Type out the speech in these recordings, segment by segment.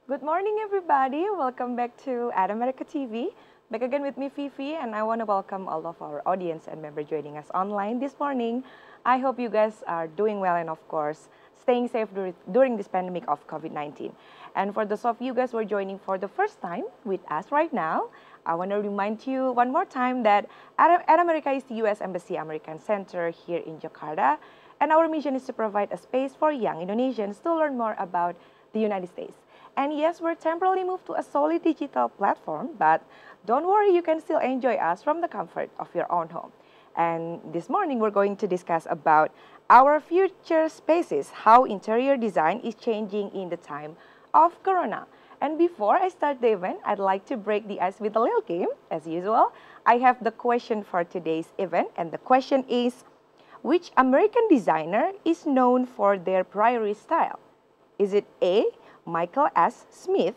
Good morning, everybody. Welcome back to Ad America TV. Back again with me, Fifi, and I want to welcome all of our audience and members joining us online this morning. I hope you guys are doing well and, of course, staying safe during this pandemic of COVID-19. And for those of you guys who are joining for the first time with us right now, I want to remind you one more time that Ad America is the U.S. Embassy American Center here in Jakarta, and our mission is to provide a space for young Indonesians to learn more about the United States. And yes, we're temporarily moved to a solely digital platform, but don't worry, you can still enjoy us from the comfort of your own home. And this morning, we're going to discuss about our future spaces, how interior design is changing in the time of Corona. And before I start the event, I'd like to break the ice with a little game. As usual, I have the question for today's event, and the question is, which American designer is known for their prairie style? Is it A, Michael S. Smith,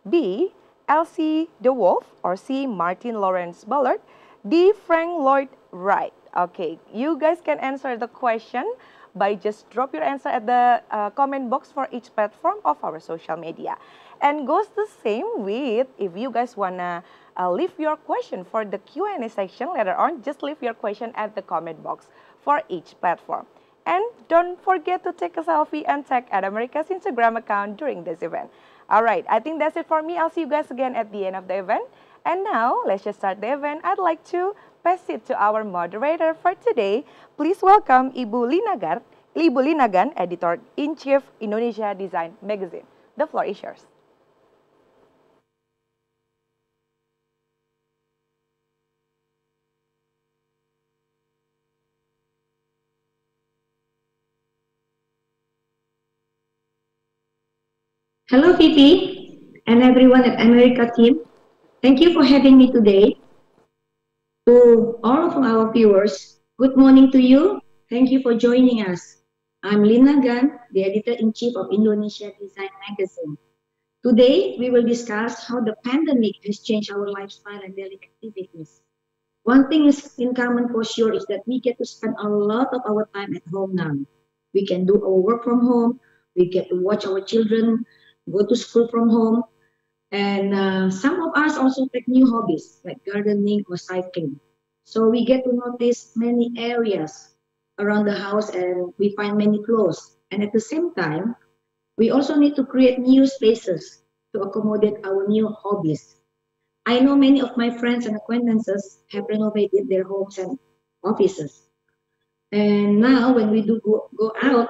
B, Elsie DeWolf, or C, Martin Lawrence Bullard, D, Frank Lloyd Wright? Okay, you guys can answer the question by just drop your answer at the comment box for each platform of our social media. And goes the same with if you guys wanna leave your question for the Q&A section later on, just leave your question at the comment box for each platform. And don't forget to take a selfie and tag at America's Instagram account during this event. All right, I think that's it for me. I'll see you guys again at the end of the event. And now, let's just start the event. I'd like to pass it to our moderator for today. Please welcome Ibu Lina Gan, Editor-in-Chief Indonesia Design Magazine. The floor is yours. Hello, Fifi, and everyone at America team. Thank you for having me today. To all of our viewers, good morning to you. Thank you for joining us. I'm Lina Gan, the Editor-in-Chief of Indonesia Design Magazine. Today, we will discuss how the pandemic has changed our lifestyle and daily activities. One thing is in common for sure is that we get to spend a lot of our time at home now. We can do our work from home. We get to watch our children go to school from home. And some of us also take new hobbies like gardening or cycling. So we get to notice many areas around the house and we find many clothes. And at the same time, we also need to create new spaces to accommodate our new hobbies. I know many of my friends and acquaintances have renovated their homes and offices. And now when we do go out,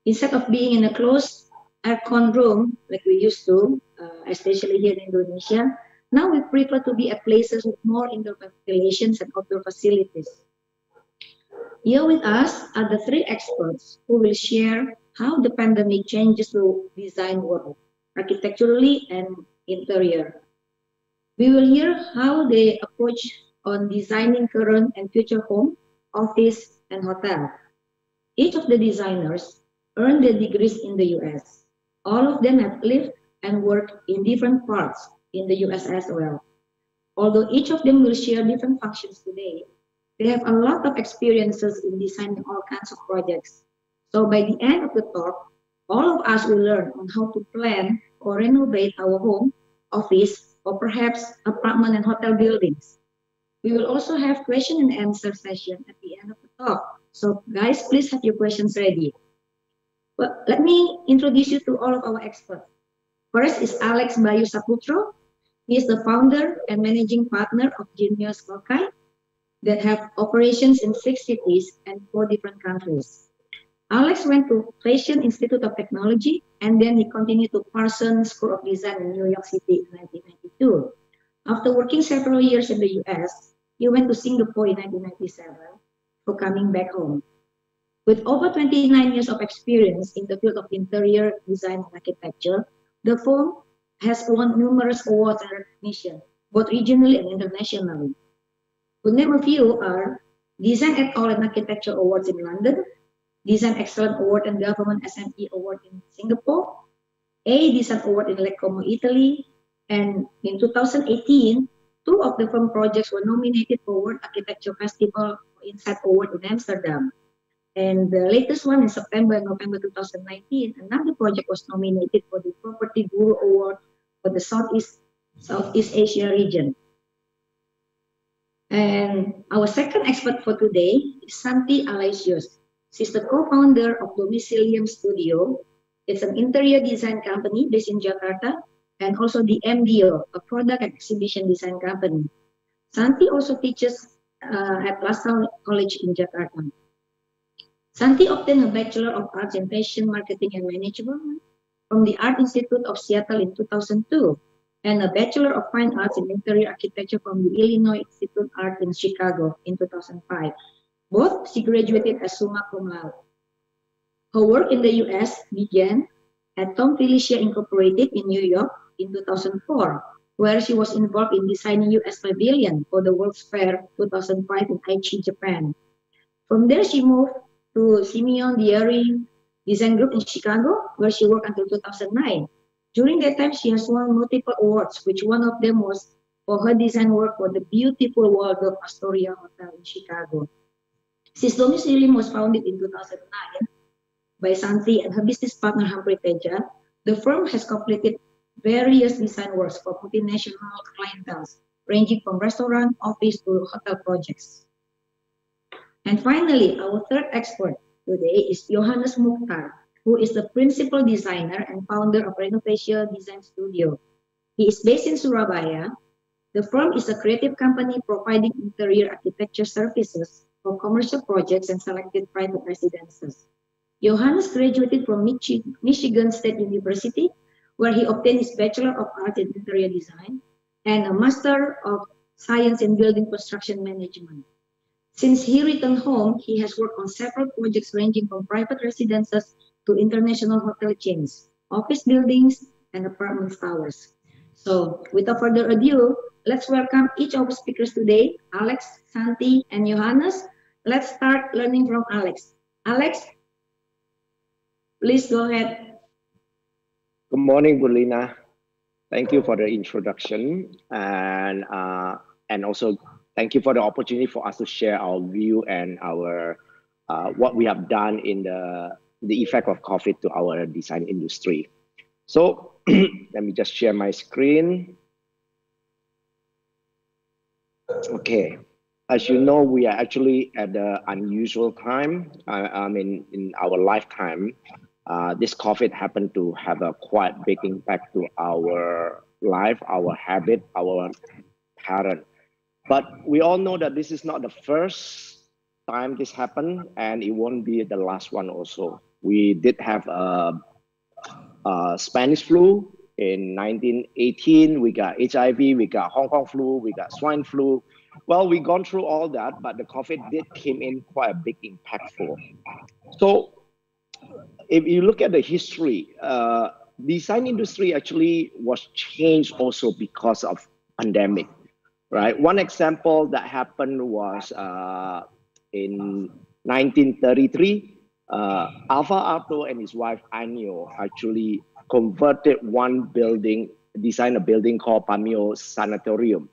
instead of being in a closed aircon room like we used to, especially here in Indonesia, now we prefer to be at places with more indoor ventilations and outdoor facilities. Here with us are the three experts who will share how the pandemic changes the design world, architecturally and interior. We will hear how they approach on designing current and future home, office, and hotel. Each of the designers earned their degrees in the US. All of them have lived and worked in different parts in the US as well. Although each of them will share different functions today, they have a lot of experiences in designing all kinds of projects. So by the end of the talk, all of us will learn on how to plan or renovate our home, office, or perhaps apartment and hotel buildings. We will also have question and answer session at the end of the talk. So guys, please have your questions ready. Well, let me introduce you to all of our experts. First is Alex Bayusaputro. He is the founder and managing partner of Genius Loci that have operations in 6 cities and 4 different countries. Alex went to Fashion Institute of Technology and then he continued to Parsons School of Design in New York City in 1992. After working several years in the US, he went to Singapore in 1997 before coming back home. With over 29 years of experience in the field of interior design and architecture, the firm has won numerous awards and recognition, both regionally and internationally. To name a few are Design et al. And Architecture Awards in London, Design Excellence Award and Government SME Award in Singapore, A Design Award in Lake Como, Italy, and in 2018, 2 of the firm projects were nominated for World Architecture Festival Insight Award in Amsterdam. And the latest one in September and November 2019, another project was nominated for the Property Guru Award for the Southeast Asia region. And our second expert for today is Santi Alaysius. She's the co-founder of Domisilium Studio. It's an interior design company based in Jakarta and also the MDO, a product and exhibition design company. Santi also teaches at LaSalle College in Jakarta. Santi obtained a Bachelor of Arts in Fashion Marketing and Management from the Art Institute of Seattle in 2002 and a Bachelor of Fine Arts in Interior Architecture from the Illinois Institute of Art in Chicago in 2005. Both she graduated as summa cum laude. Her work in the US began at Tom Felicia Incorporated in New York in 2004, where she was involved in designing US Pavilion for the World's Fair 2005 in Aichi, Japan. From there, she moved to Simeon Diary Design Group in Chicago, where she worked until 2009. During that time, she has won multiple awards, which one of them was for her design work for the beautiful Waldorf Astoria Hotel in Chicago. Since Domisilium was founded in 2009 by Santi and her business partner Humphrey Teja, the firm has completed various design works for multinational clienteles, ranging from restaurant, office to hotel projects. And finally, our third expert, today is Yohannes Mochtar, who is the principal designer and founder of Renovatio Design Studio. He is based in Surabaya. The firm is a creative company providing interior architecture services for commercial projects and selected private residences. Yohannes graduated from Michigan State University, where he obtained his Bachelor of Arts in Interior Design and a Master of Science in Building Construction Management. Since he returned home, he has worked on several projects ranging from private residences to international hotel chains, office buildings, and apartment towers. So, without further ado, let's welcome each of our speakers today, Alex, Santi, and Yohannes. Let's start learning from Alex. Alex, please go ahead. Good morning, Lina. Thank you for the introduction, and also thank you for the opportunity for us to share our view and our what we have done in the effect of COVID to our design industry. So let me just share my screen. Okay, as you know, we are actually at an unusual time. In our lifetime. This COVID happened to have a quite big impact to our life, our habit, our pattern. But we all know that this is not the first time this happened, and it won't be the last one also. We did have a Spanish flu in 1918. We got HIV, we got Hong Kong flu, we got swine flu. Well, we gone through all that, but the COVID did came in quite a big impactful. So if you look at the history, design industry actually was changed also because of pandemic, right? One example that happened was in 1933, Alfa Arto and his wife Anio actually converted one building, designed a building called Pamio Sanatorium.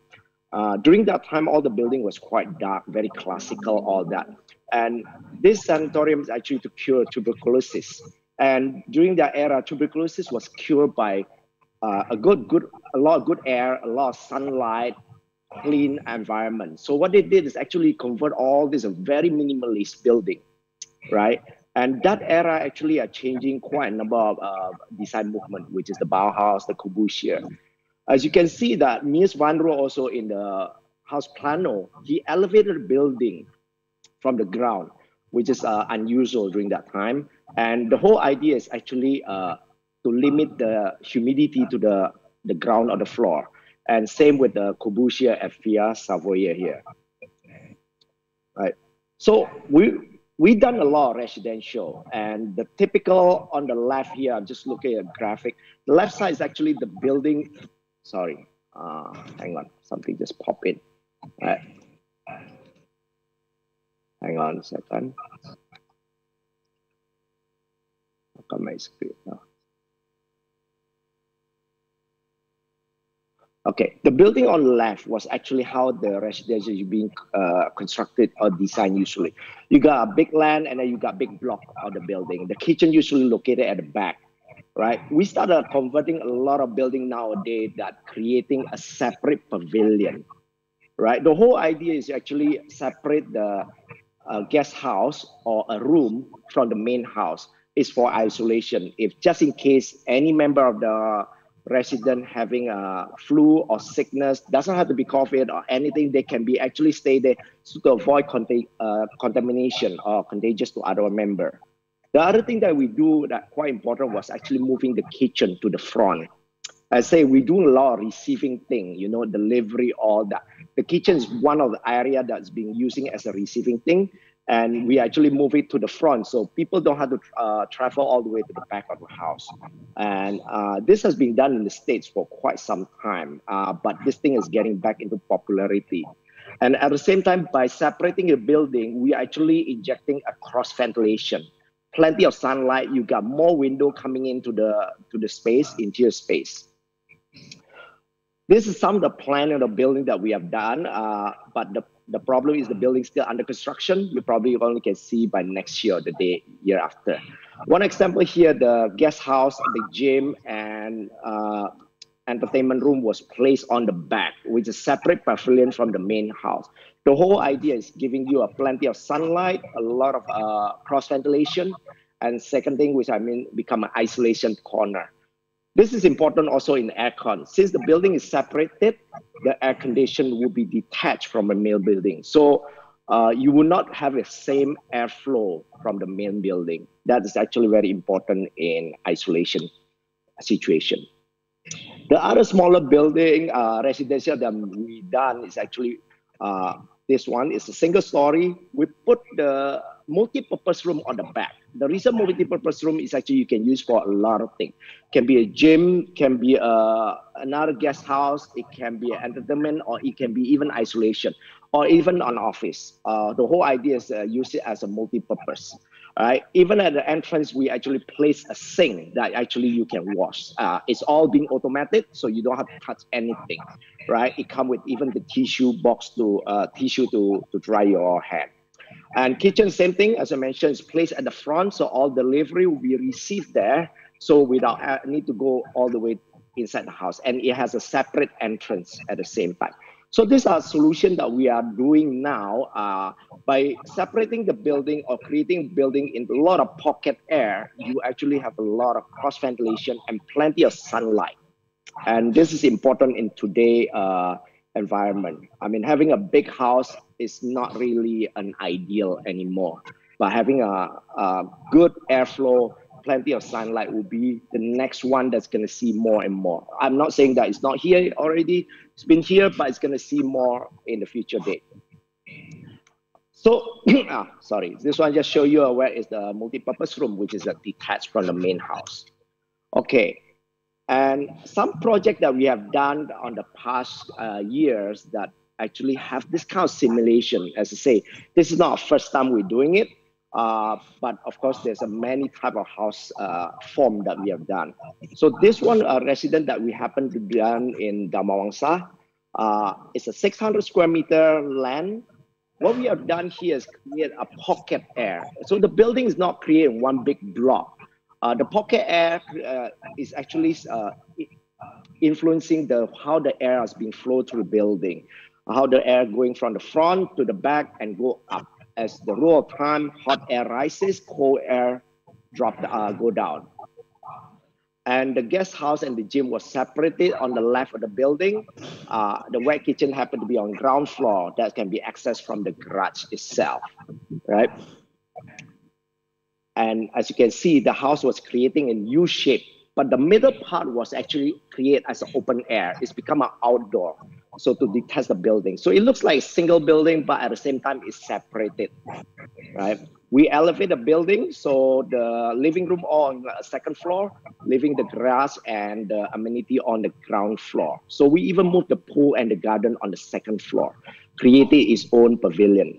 During that time, all the building was quite dark, very classical, all that. And this sanatorium is actually to cure tuberculosis. And during that era, tuberculosis was cured by a lot of good air, a lot of sunlight, clean environment. So what they did is actually convert all this a very minimalist building, right? And that era actually are changing quite a number of design movement, which is the Bauhaus, the Corbusier. As you can see that Mies van Roo also in the House Plano, he elevated the building from the ground, which is unusual during that time. And the whole idea is actually to limit the humidity to the ground or the floor. And same with the Corbusier at Via Savoye here. Right. So we done a lot of residential, and the typical on the left here, I'm just looking at a graphic. The left side is actually the building. Sorry, hang on, something just popped in. Right. Hang on a second. Look at my screen now. Okay, the building on the left was actually how the residential is being constructed or designed usually. You got a big land and then you got big block of the building. The kitchen usually located at the back, right? We started converting a lot of building nowadays that creating a separate pavilion, right? The whole idea is actually separate the guest house or a room from the main house is for isolation. If just in case any member of the resident having a flu or sickness, doesn't have to be COVID or anything, they can be actually stay there to avoid contamination or contagious to other member. The other thing that we do that quite important was actually moving the kitchen to the front. I say we do a lot of receiving thing, you know, delivery, all that. The kitchen is one of the area that's being using as a receiving thing, and we actually move it to the front so people don't have to travel all the way to the back of the house. And this has been done in the States for quite some time, but this thing is getting back into popularity. And at the same time, by separating the building, we are actually injecting a cross ventilation. Plenty of sunlight, you got more window coming into the space, interior space. This is some of the plan of the building that we have done, but the problem is the building is still under construction. You probably only can see by next year or the year after. One example here, the guest house, the gym, and entertainment room was placed on the back, which is a separate pavilion from the main house. The whole idea is giving you a plenty of sunlight, a lot of cross ventilation, and second thing, which I mean, become an isolation corner. This is important also in aircon. Since the building is separated, the air condition will be detached from the main building. So you will not have the same airflow from the main building. That is actually very important in isolation situation. The other smaller building, residential that we done is actually this one is a single story. We put the multi-purpose room on the back. The reason multi-purpose room is actually you can use for a lot of things. Can be a gym, can be another guest house, it can be an entertainment, or it can be even isolation, or even an office. The whole idea is use it as a multi-purpose. Right? Even at the entrance, we actually place a sink that actually you can wash. It's all being automated, so you don't have to touch anything. Right? It comes with even the tissue box to tissue to dry your hand. And kitchen, same thing, as I mentioned, is placed at the front, so all delivery will be received there, so without need to go all the way inside the house. And it has a separate entrance at the same time. So these are solutions that we are doing now by separating the building or creating building in a lot of pocket air. You actually have a lot of cross ventilation and plenty of sunlight. And this is important in today's environment. I mean, having a big house is not really an ideal anymore, but having a good airflow, plenty of sunlight will be the next one that's going to see more and more. I'm not saying that it's not here already. It's been here, but it's going to see more in the future date. So, sorry, this one just show you where is the multi-purpose room, which is detached from the main house. Okay, and some project that we have done on the past years that actually have this kind of simulation. As I say, this is not our first time we're doing it. But of course, there's a many type of house form that we have done. So this one, a resident that we happen to be done in Damawangsa, it's a 600 square meter land. What we have done here is create a pocket air. So the building is not creating one big block. The pocket air is actually influencing how the air is being flowed through the building, how the air going from the front to the back and go up. As the roll of time, hot air rises, cold air go down. And the guest house and the gym was separated on the left of the building. The wet kitchen happened to be on ground floor that can be accessed from the garage itself, right? And as you can see, the house was creating a U shape, but the middle part was actually created as an open air. It's become an outdoor, so to detach the building. So it looks like a single building, but at the same time, it's separated, right? We elevate the building, so the living room on the second floor, leaving the garage and the amenity on the ground floor. So we even moved the pool and the garden on the second floor, creating its own pavilion.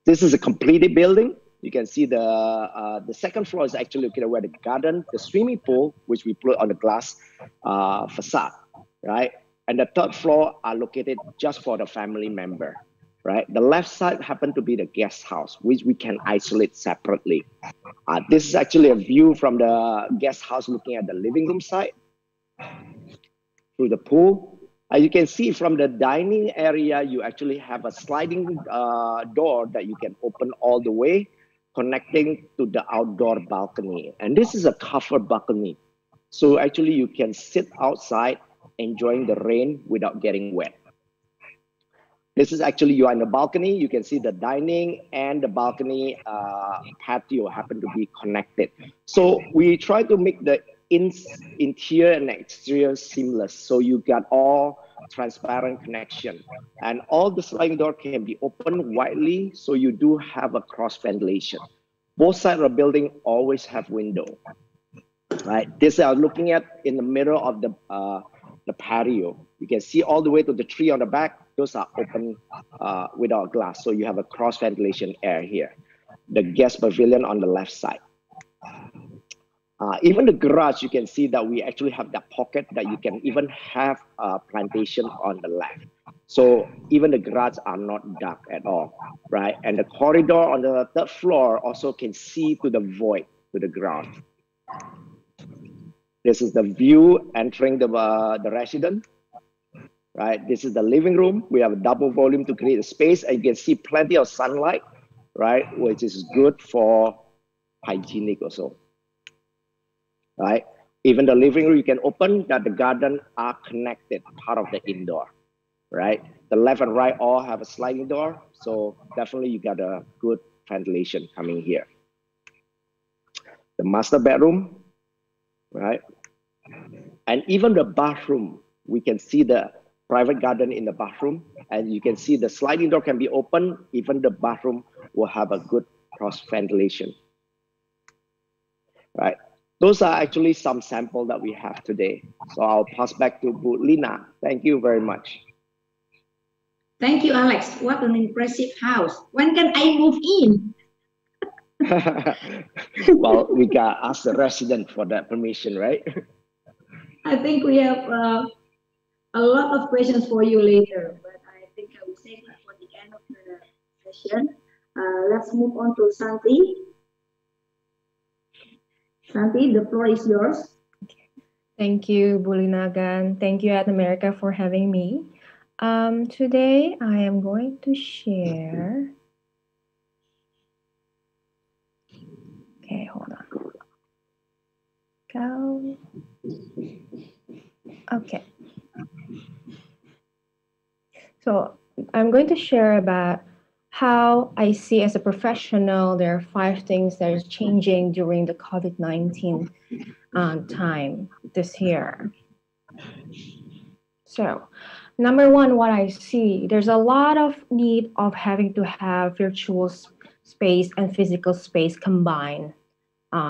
This is a completed building. You can see the second floor is actually located where the garden, the swimming pool, which we put on the glass facade, right? And the third floor are located just for the family member, right? The left side happened to be the guest house, which we can isolate separately. This is actually a view from the guest house looking at the living room side through the pool. As you can see from the dining area, you actually have a sliding door that you can open all the way, connecting to the outdoor balcony. And this is a covered balcony. So actually you can sit outside enjoying the rain without getting wet. This is actually, you are in the balcony. You can see the dining and the balcony patio happen to be connected. So we try to make the interior and exterior seamless. So you got all transparent connection. And all the sliding door can be opened widely, so you do have a cross ventilation. Both sides of the building always have window, right? This are looking at in the middle of the patio. You can see all the way to the tree on the back. Those are open without glass. So you have a cross ventilation air here. The guest pavilion on the left side. Even the garage, you can see that we actually have that pocket that you can even have a plantation on the left. So even the garage are not dark at all, right? And the corridor on the third floor also can see to the void, to the ground. This is the view entering the residence, right? This is the living room. We have a double volume to create a space, and you can see plenty of sunlight, right? Which is good for hygienic also, right? Even the living room you can open, that the garden are connected, part of the indoor, right? The left and right all have a sliding door, so definitely you got a good ventilation coming here. The master bedroom, right? And even the bathroom, we can see the private garden in the bathroom, and you can see the sliding door can be open. Even the bathroom will have a good cross ventilation, right? Those are actually some sample that we have today. So I'll pass back to Bu Lina. Thank you very much. Thank you, Alex. What an impressive house. When can I move in? Well, we can ask the resident for that permission, right? I think we have a lot of questions for you later, but I think I will save it for the end of the session. Let's move on to Santi. Santi, the floor is yours. Thank you, Lina Gan. Thank you, At America, for having me. Today, I am going to share. Okay, hold on. Go. Okay. So I'm going to share about how I see as a professional, there are 5 things that is changing during the COVID-19 time this year. So number 1, what I see, there's a lot of need of having to have virtual space and physical space combined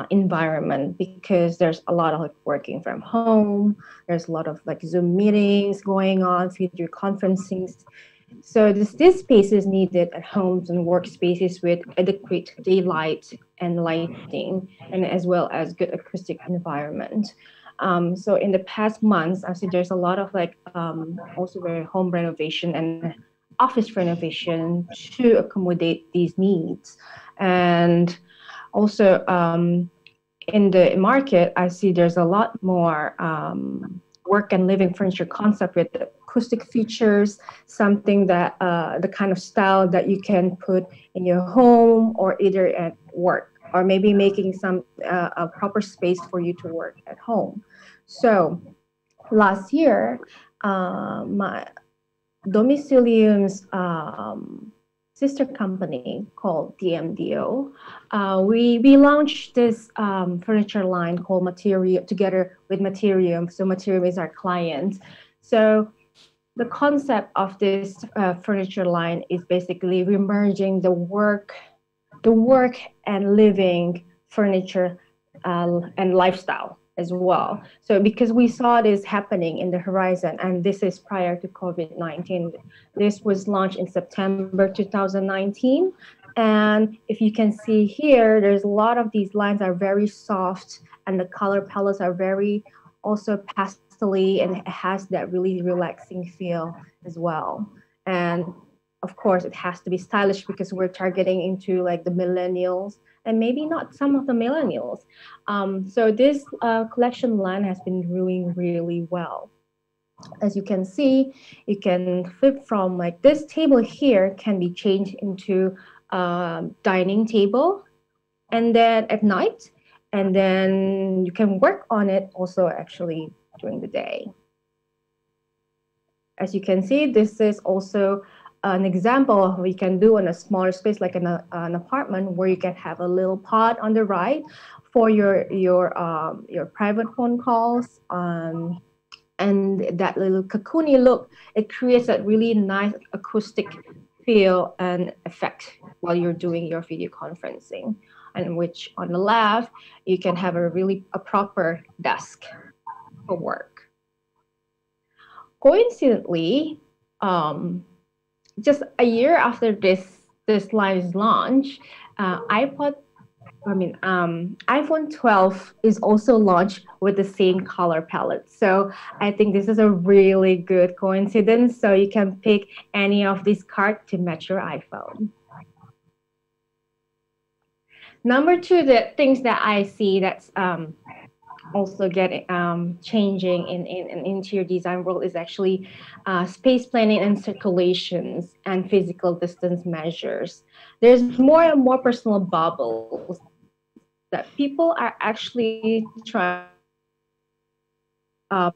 environment, because there's a lot of like working from home, there's a lot of like Zoom meetings going on, video conferencing. So this space is needed at homes and workspaces with adequate daylight and lighting, and as well as good acoustic environment. So in the past months, I see there's a lot of like also very home renovation and office renovation to accommodate these needs. And also in the market, I see there's a lot more work and living furniture concept with acoustic features, something that the kind of style that you can put in your home or either at work, or maybe making some a proper space for you to work at home. So last year, my Domisilium's sister company called DMDO, we launched this furniture line called Materium together with Materium. So Materium is our client. So the concept of this furniture line is basically we're merging the work and living furniture and lifestyle as well. So because we saw this happening in the horizon, and this is prior to COVID-19, this was launched in September 2019. And if you can see here, there's a lot of these lines are very soft, and the color palettes are very also pastel-y, and it has that really relaxing feel as well. And of course, it has to be stylish because we're targeting into like the millennials and maybe not some of the millennials. So this collection line has been doing really well. As you can see, you can flip from like this table here can be changed into a dining table, and then at night, and then you can work on it also actually during the day. As you can see, this is also an example of what you can do in a smaller space, like an apartment, where you can have a little pod on the right for your private phone calls, and that little cocoony look. It creates a really nice acoustic feel and effect while you're doing your video conferencing. And which on the left, you can have a proper desk for work. Coincidentally, just a year after this line is launched, iPhone 12 is also launched with the same color palette. So I think this is a really good coincidence. So you can pick any of these cards to match your iPhone. Number 2, the things that I see that's also get changing in an interior design world is actually space planning and circulations and physical distance measures. There's more and more personal bubbles that people are actually trying to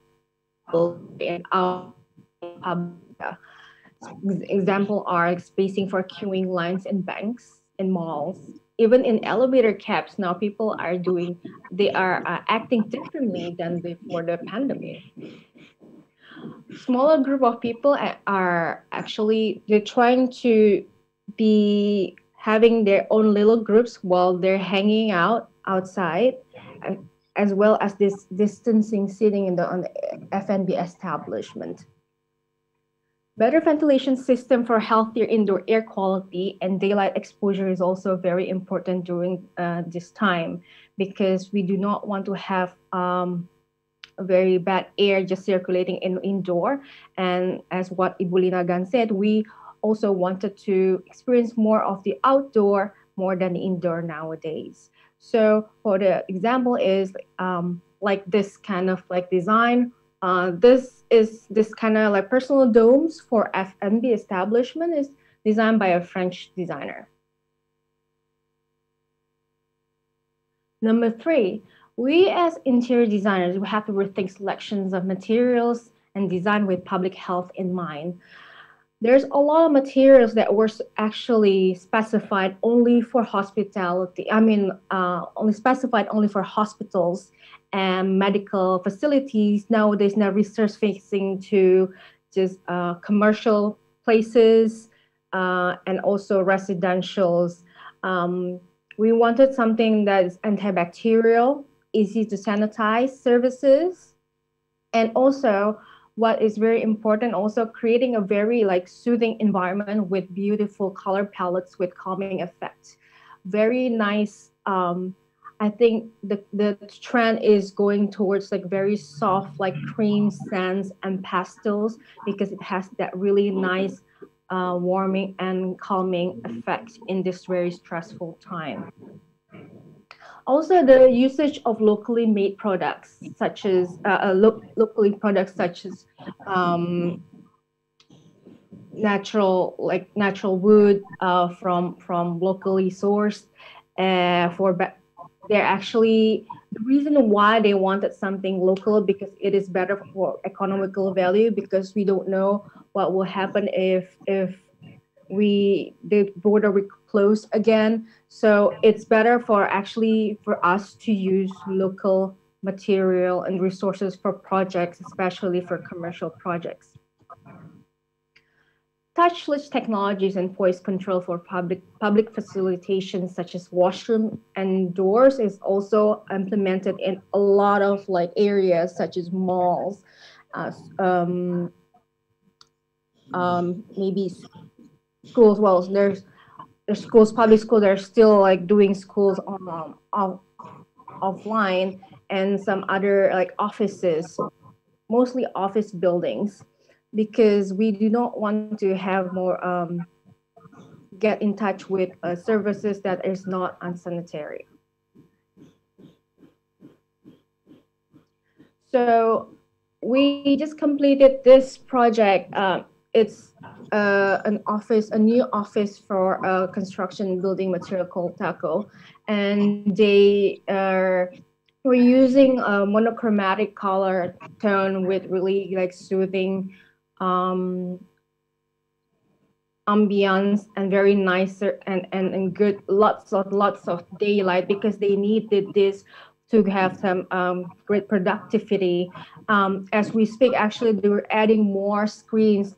in outdoor public area. Example are like spacing for queuing lines in banks, in malls, even in elevator cabs. Now people are doing, they are acting differently than before the pandemic. Smaller group of people are actually, they're trying to be having their own little groups while they're hanging out outside, uh, as well as this distancing sitting in the on the F&B establishment. Better ventilation system for healthier indoor air quality and daylight exposure is also very important during this time, because we do not want to have very bad air just circulating in indoor. And as what Ibu Lina Gan said, we also wanted to experience more of the outdoor more than the indoor nowadays. So for the example is like this kind of like design. This kind of like personal domes for F&B establishment is designed by a French designer. Number three, we as interior designers, we have to rethink selections of materials and design with public health in mind. There's a lot of materials that were actually specified only for hospitality. I mean, only specified only for hospitals and medical facilities. Nowadays, now resurfacing to just commercial places and also residentials. Um, we wanted something that is antibacterial, easy to sanitize services, and also what is very important, also creating a very like soothing environment with beautiful color palettes with calming effects. Very nice. I think the trend is going towards like very soft like cream scents and pastels, because it has that really nice warming and calming effect in this very stressful time. Also, the usage of locally made products, such as locally products such as um, natural wood from locally sourced. They're actually the reason why they wanted something local, because it is better for economical value, because we don't know what will happen if the border will close again. So it's better for actually for us to use local material and resources for projects, especially for commercial projects. Touchless technologies and voice control for public facilitation, such as washroom and doors, is also implemented in a lot of like areas such as malls, uh, maybe schools. Well, there's schools, public schools are still like doing schools offline, and some other like offices, mostly office buildings, because we do not want to have more get in touch with services that is not unsanitary. So we just completed this project. It's a new office for a construction building material called Taco, and they are we're using a monochromatic color tone with really like soothing um, ambience and very nicer and good lots of daylight, because they needed this to have some great productivity. As we speak, actually, they were adding more screens,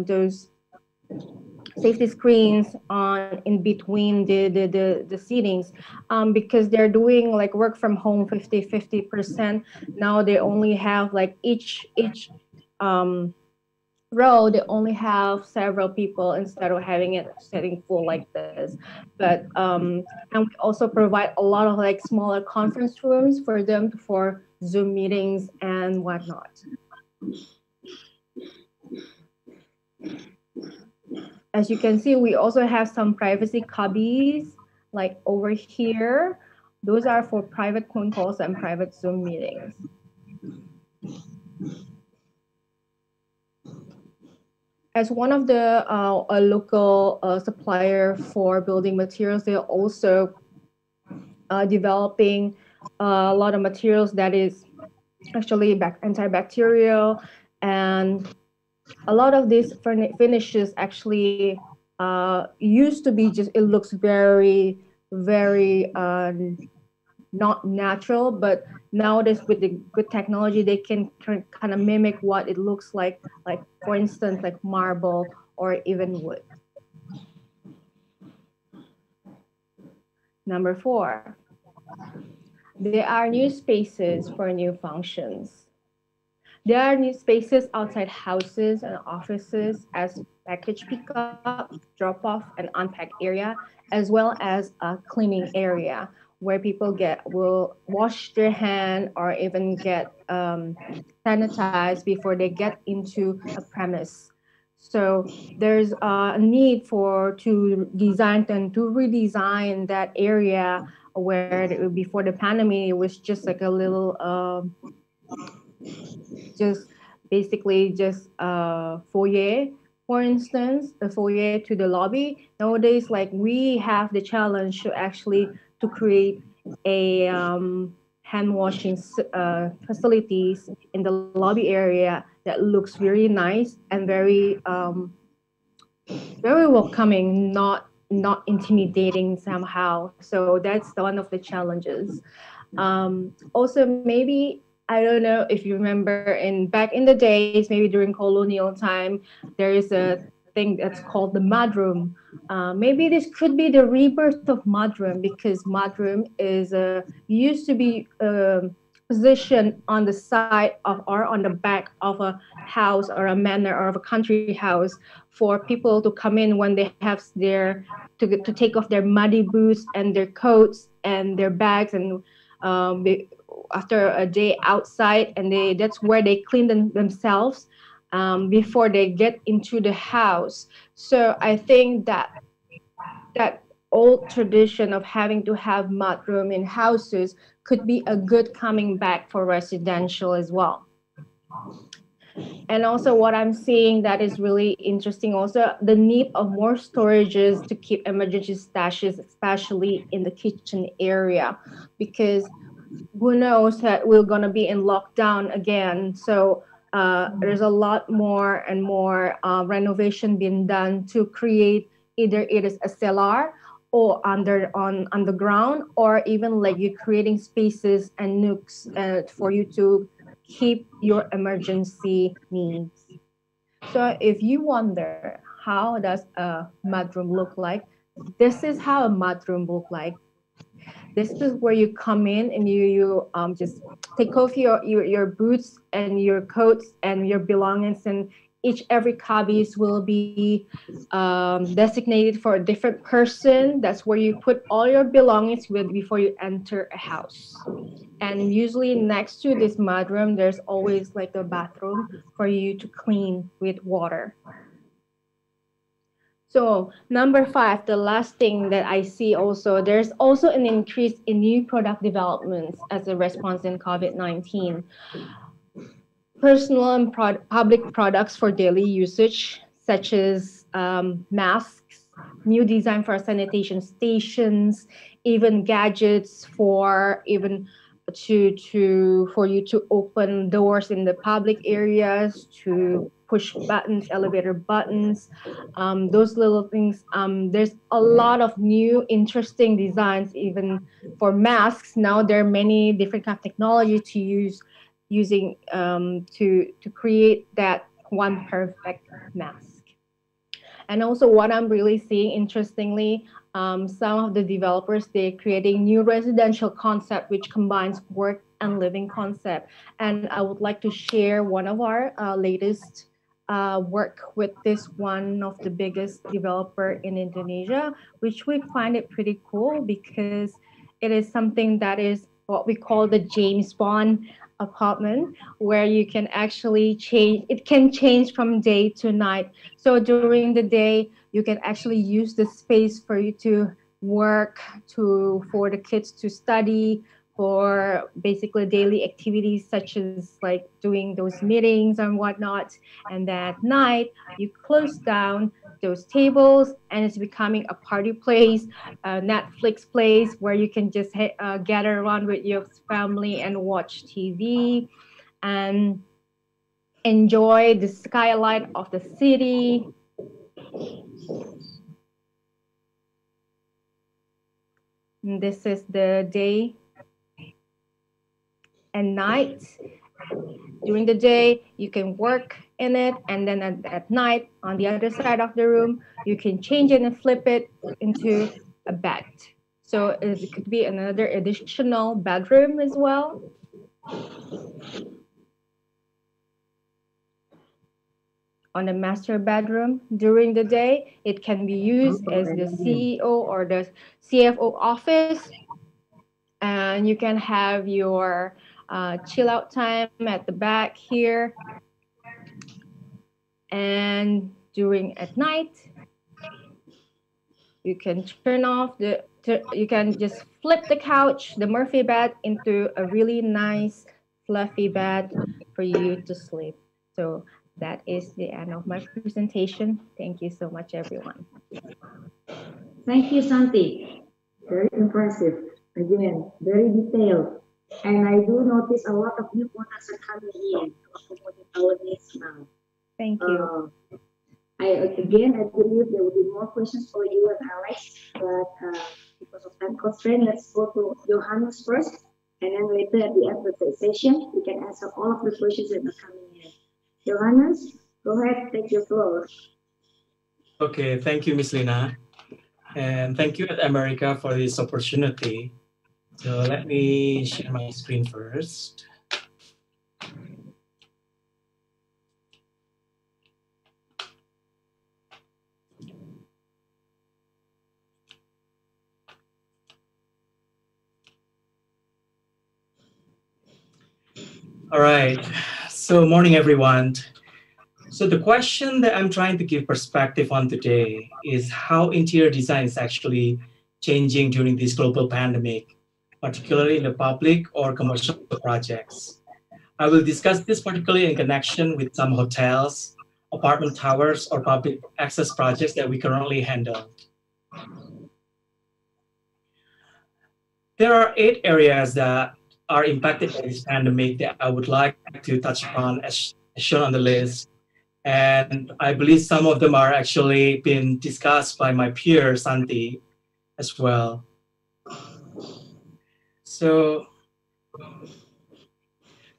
those safety screens on in between the seatings, because they're doing like work from home 50% now. They only have like each um, row, they only have several people instead of having it sitting full like this. But and we also provide a lot of like smaller conference rooms for them for Zoom meetings and whatnot. As you can see, we also have some privacy cubbies like over here. Those are for private phone calls and private Zoom meetings. As one of the a local supplier for building materials, they're also developing a lot of materials that is actually antibacterial, and a lot of these finishes actually used to be just, it looks very, very not natural, but nowadays with the good technology, they can kind of mimic what it looks like for instance, like marble or even wood. Number 4, there are new spaces for new functions. There are new spaces outside houses and offices as package pickup, drop off, and unpack area, as well as a cleaning area where people will wash their hand or even get sanitized before they get into a premise. So there's a need for to design and to redesign that area where before the pandemic it was just like a little just basically just a foyer, for instance, the foyer to the lobby. Nowadays, like we have the challenge to actually to create a hand washing facilities in the lobby area that looks very nice and very welcoming, not intimidating somehow. So that's one of the challenges. Also, maybe I don't know if you remember in back in the days, maybe during colonial time, there is a thing that's called the mudroom. Maybe this could be the rebirth of mudroom because mudroom is used to be positioned on the side of or on the back of a house or a manor or of a country house for people to come in when they have their to take off their muddy boots and their coats and their bags and after a day outside, and that's where they clean themselves before they get into the house. So I think that old tradition of having to have mudroom in houses could be a good coming back for residential as well. And also what I'm seeing that is really interesting also the need of more storages to keep emergency stashes, especially in the kitchen area, because who knows that we're going to be in lockdown again. So there's a lot more and more renovation being done to create either it is a cellar or on the ground, or even like you creating spaces and nooks for you to keep your emergency needs. So if you wonder how does a mudroom look like, this is how a mudroom look like. This is where you come in and you just take off your boots and your coats and your belongings, and every cubbies will be designated for a different person. That's where you put all your belongings with before you enter a house. And usually next to this mudroom, there's always like a bathroom for you to clean with water. So number 5, the last thing that I see also, there's also an increase in new product developments as a response in COVID-19. Personal and public products for daily usage, such as masks, new design for sanitation stations, even gadgets for even for you to open doors in the public areas, to push buttons, elevator buttons, those little things. There's a lot of new interesting designs even for masks. Now there are many different kind of technology to using to create that one perfect mask. And also what I'm really seeing interestingly, some of the developers, they're creating new residential concept which combines work and living concept. And I would like to share one of our latest work with this one of the biggest developer in Indonesia, which we find it pretty cool because it is something that is what we call the James Bond apartment, where you can actually change, it can change from day to night. So during the day, you can actually use the space for you to work, for the kids to study, for basically daily activities such as like doing those meetings and whatnot. And then at night, you close down those tables and it's becoming a party place, a Netflix place where you can just gather around with your family and watch TV and enjoy the skyline of the city. And this is the day and night. During the day, you can work in it, and then at night, on the other side of the room, you can change it and flip it into a bed. So it could be another additional bedroom as well. On the master bedroom during the day, it can be used as the CEO or the CFO office, and you can have your chill out time at the back here. And at night, you can turn off you can just flip the couch, the Murphy bed, into a really nice fluffy bed for you to sleep. So that is the end of my presentation. Thank you so much, everyone. Thank you, Santi. Very impressive. Again, very detailed. And I do notice a lot of new products are coming in to accommodate our needs now. Thank you. I believe there will be more questions for you and Alex, but because of time constraint, let's go to Yohannes first, and then later at the end of the session, we can answer all of the questions that are coming in. Yohannes, go ahead, take your floor. Okay, thank you, Ms. Lina. And thank you at America for this opportunity. So let me share my screen first. All right, so morning everyone. So the question that I'm trying to give perspective on today is how interior design is actually changing during this global pandemic, particularly in the public or commercial projects. I will discuss this particularly in connection with some hotels, apartment towers, or public access projects that we currently handle. There are 8 areas that are impacted by this pandemic that I would like to touch upon as shown on the list. And I believe some of them are actually been discussed by my peer, Santi, as well. So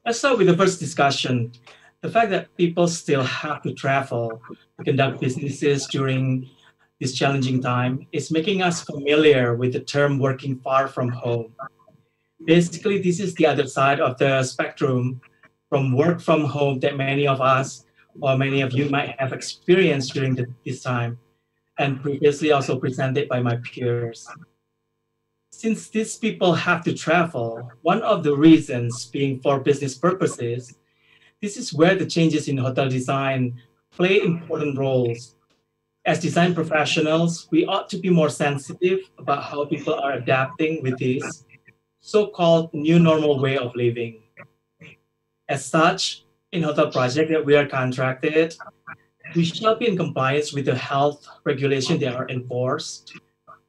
let's start with the first discussion. The fact that people still have to travel to conduct businesses during this challenging time is making us familiar with the term working far from home. Basically, this is the other side of the spectrum from work from home that many of us or many of you might have experienced during this time and previously also presented by my peers. Since these people have to travel, one of the reasons being for business purposes, this is where the changes in hotel design play important roles. As design professionals, we ought to be more sensitive about how people are adapting with this so-called new normal way of living. As such, in hotel project that we are contracted, we shall be in compliance with the health regulations that are enforced,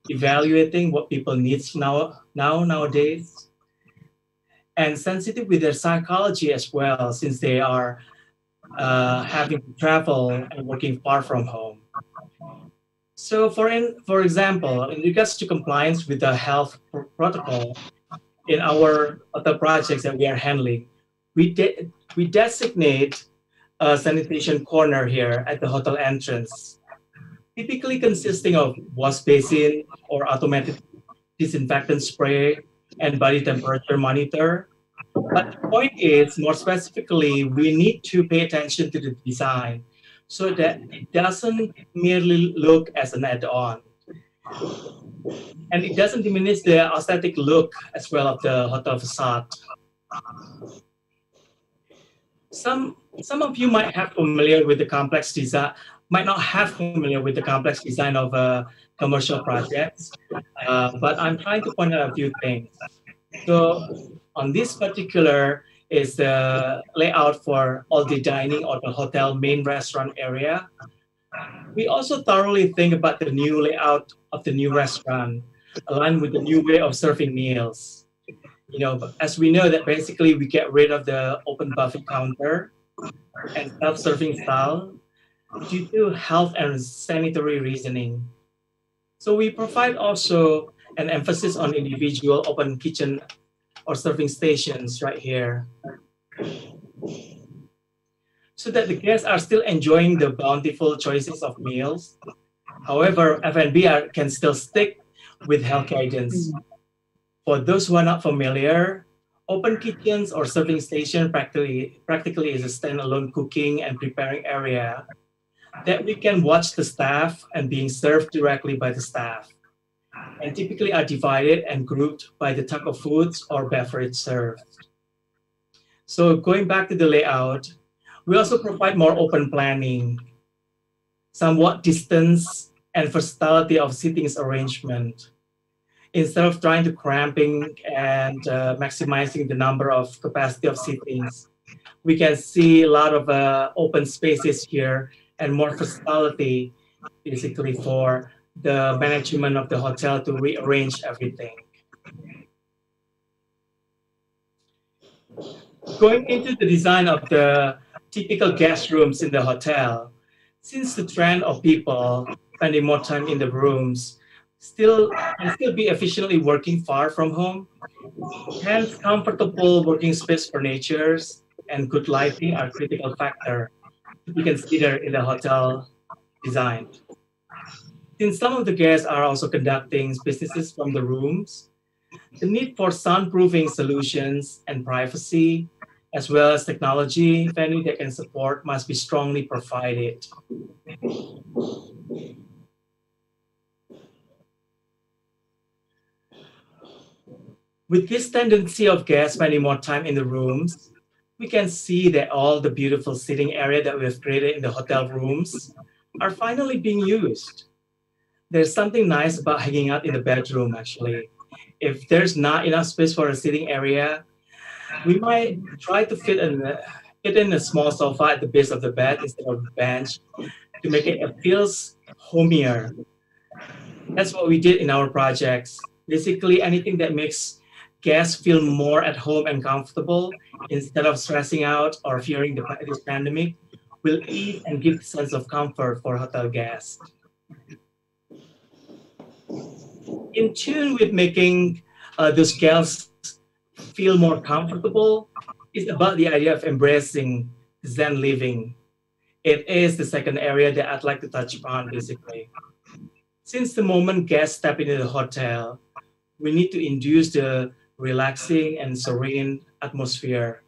evaluating what people need nowadays, and sensitive with their psychology as well, since they are having to travel and working far from home. So for example, in regards to compliance with the health protocol, in our other projects that we are handling, we designate a sanitation corner here at the hotel entrance, typically consisting of wash basin or automated disinfectant spray and body temperature monitor. But the point is, more specifically, we need to pay attention to the design so that it doesn't merely look as an add-on. And it doesn't diminish the aesthetic look as well of the hotel facade. Some of you might have familiar with the complex design, might not have familiar with the complex design of a commercial projects, but I'm trying to point out a few things. So on this particular is the layout for all the dining or the hotel main restaurant area. We also thoroughly think about the new layout of the new restaurant, aligned with the new way of serving meals. As we know that basically we get rid of the open buffet counter and self-serving style due to health and sanitary reasoning. So we provide also an emphasis on individual open kitchen or serving stations right here, so that the guests are still enjoying the bountiful choices of meals. However, F&B can still stick with health guidance. For those who are not familiar, open kitchens or serving station practically is a standalone cooking and preparing area that we can watch the staff and being served directly by the staff, and typically are divided and grouped by the type of foods or beverage served. So going back to the layout, we also provide more open planning, somewhat distance and versatility of seating arrangement. Instead of trying to cramping and maximizing the number of capacity of seatings, we can see a lot of open spaces here and more versatility basically for the management of the hotel to rearrange everything. Going into the design of the typical guest rooms in the hotel, since the trend of people spending more time in the rooms can still be efficiently working far from home, hence comfortable working space furnitures and good lighting are critical factor to be considered in the hotel design. Since some of the guests are also conducting businesses from the rooms, the need for soundproofing solutions and privacy, as well as technology venue that can support must be strongly provided. With this tendency of guests spending more time in the rooms, we can see that all the beautiful sitting area that we've created in the hotel rooms are finally being used. There's something nice about hanging out in the bedroom, actually. If there's not enough space for a sitting area, we might try to fit in a small sofa at the base of the bed instead of a bench to make it feels homier. That's what we did in our projects. Basically, anything that makes guests feel more at home and comfortable instead of stressing out or fearing this pandemic will ease and give a sense of comfort for hotel guests. In tune with making those guests feel more comfortable is about the idea of embracing Zen living. It is the second area that I'd like to touch upon, basically. Since the moment guests step into the hotel, we need to induce the relaxing and serene atmosphere.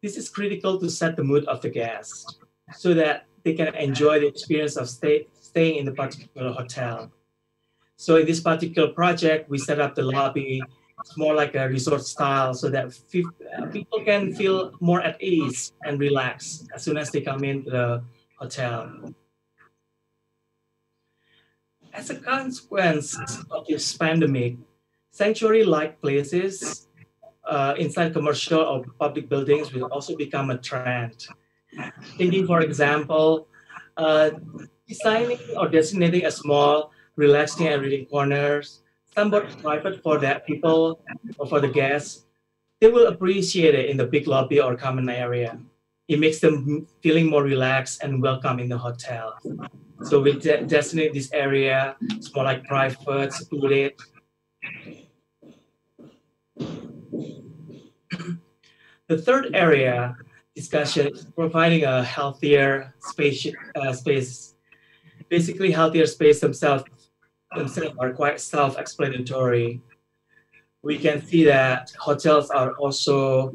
This is critical to set the mood of the guests so that they can enjoy the experience of staying in the particular hotel. So in this particular project, we set up the lobby. It's more like a resort style so that people can feel more at ease and relax as soon as they come into the hotel. As a consequence of this pandemic, sanctuary-like places inside commercial or public buildings will also become a trend. Thinking, for example, designing or designating a small relaxing and reading corners, somewhat private for that people or for the guests, they will appreciate it in the big lobby or common area. It makes them feeling more relaxed and welcome in the hotel. So we designate this area, it's more like private, secluded. The third area discussion is providing a healthier space. Basically, healthier space themselves are quite self-explanatory. We can see that hotels are also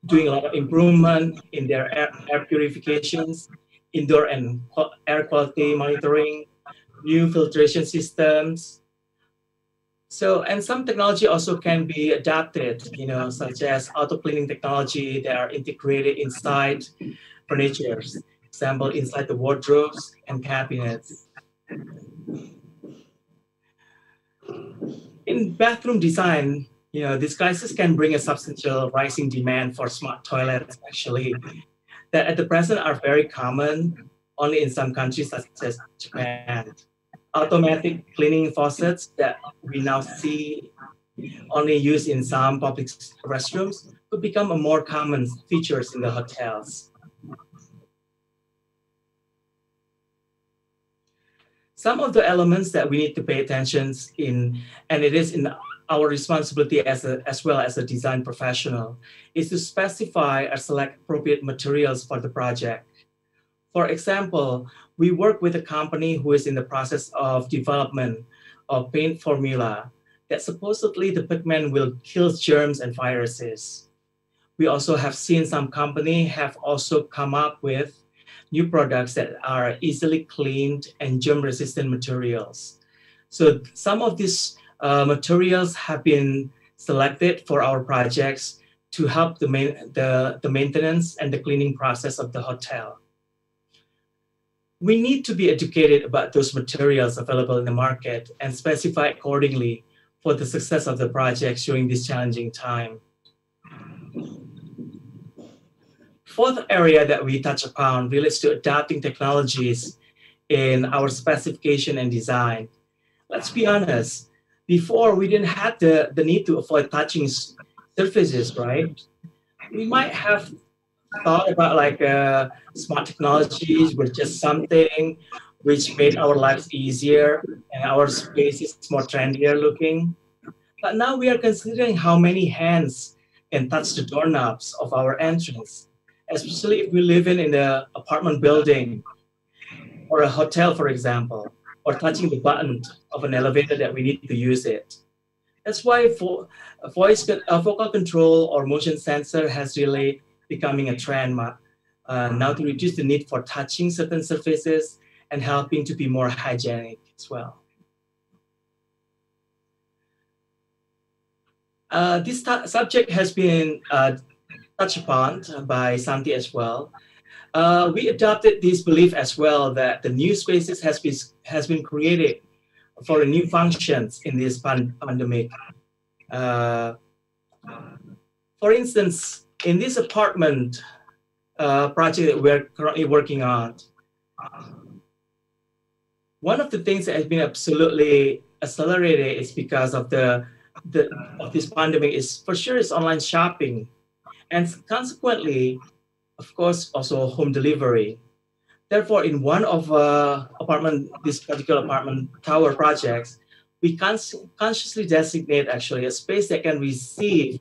doing a lot of improvement in their air purifications, indoor and air quality monitoring, new filtration systems. So, and some technology also can be adapted, such as auto-cleaning technology that are integrated inside furniture, example, inside the wardrobes and cabinets. In bathroom design, this crisis can bring a substantial rising demand for smart toilets, actually, that at the present are very common only in some countries such as Japan. Automatic cleaning faucets that we now see only used in some public restrooms could become a more common features in the hotels. Some of the elements that we need to pay attention in, and it is in our responsibility as well as a design professional, is to specify or select appropriate materials for the project. For example, we work with a company who is in the process of development of paint formula that supposedly the pigment will kill germs and viruses. We also have seen some company have also come up with new products that are easily cleaned and germ-resistant materials. So some of these materials have been selected for our projects to help the maintenance and the cleaning process of the hotel. We need to be educated about those materials available in the market and specify accordingly for the success of the projects during this challenging time. Fourth area that we touch upon relates to adapting technologies in our specification and design. Let's be honest, before we didn't have the need to avoid touching surfaces, right? We might have thought about like smart technologies were just something which made our lives easier and our space is more trendier looking. But now we are considering how many hands can touch the doorknobs of our entrance, especially if we live in the apartment building or a hotel, for example, or touching the button of an elevator that we need to use it. That's why vocal control or motion sensor has really becoming a trend now to reduce the need for touching certain surfaces and helping to be more hygienic as well. This subject has been touched upon by Santi as well. We adopted this belief as well that the new spaces has been created for new functions in this pandemic. For instance, in this apartment project that we're currently working on, one of the things that has been absolutely accelerated is because of of this pandemic is for sure is online shopping, and consequently, of course, also home delivery. Therefore, in one of this particular apartment tower projects, we consciously designate actually a space that can receive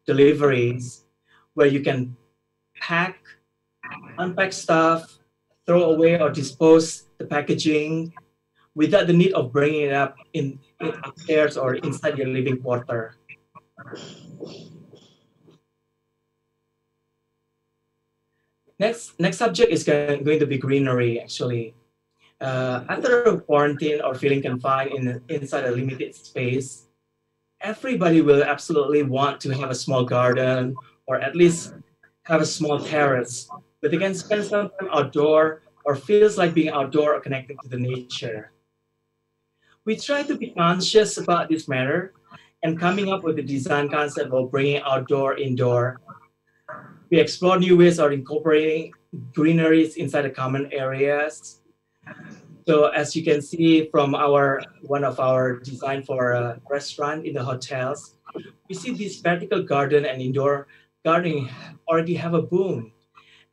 deliveries where you can pack, unpack stuff, throw away or dispose the packaging without the need of bringing it up in upstairs or inside your living quarter. Next subject is going to be greenery, actually. After a quarantine or feeling confined inside a limited space, everybody will absolutely want to have a small garden or at least have a small terrace, but they can spend some time outdoor or feels like being outdoor or connected to the nature. We try to be conscious about this matter and coming up with the design concept of bringing outdoor, indoor. We explore new ways of incorporating greeneries inside the common areas. So as you can see from one of our design for a restaurant in the hotels, we see this vertical garden and indoor gardening already have a boom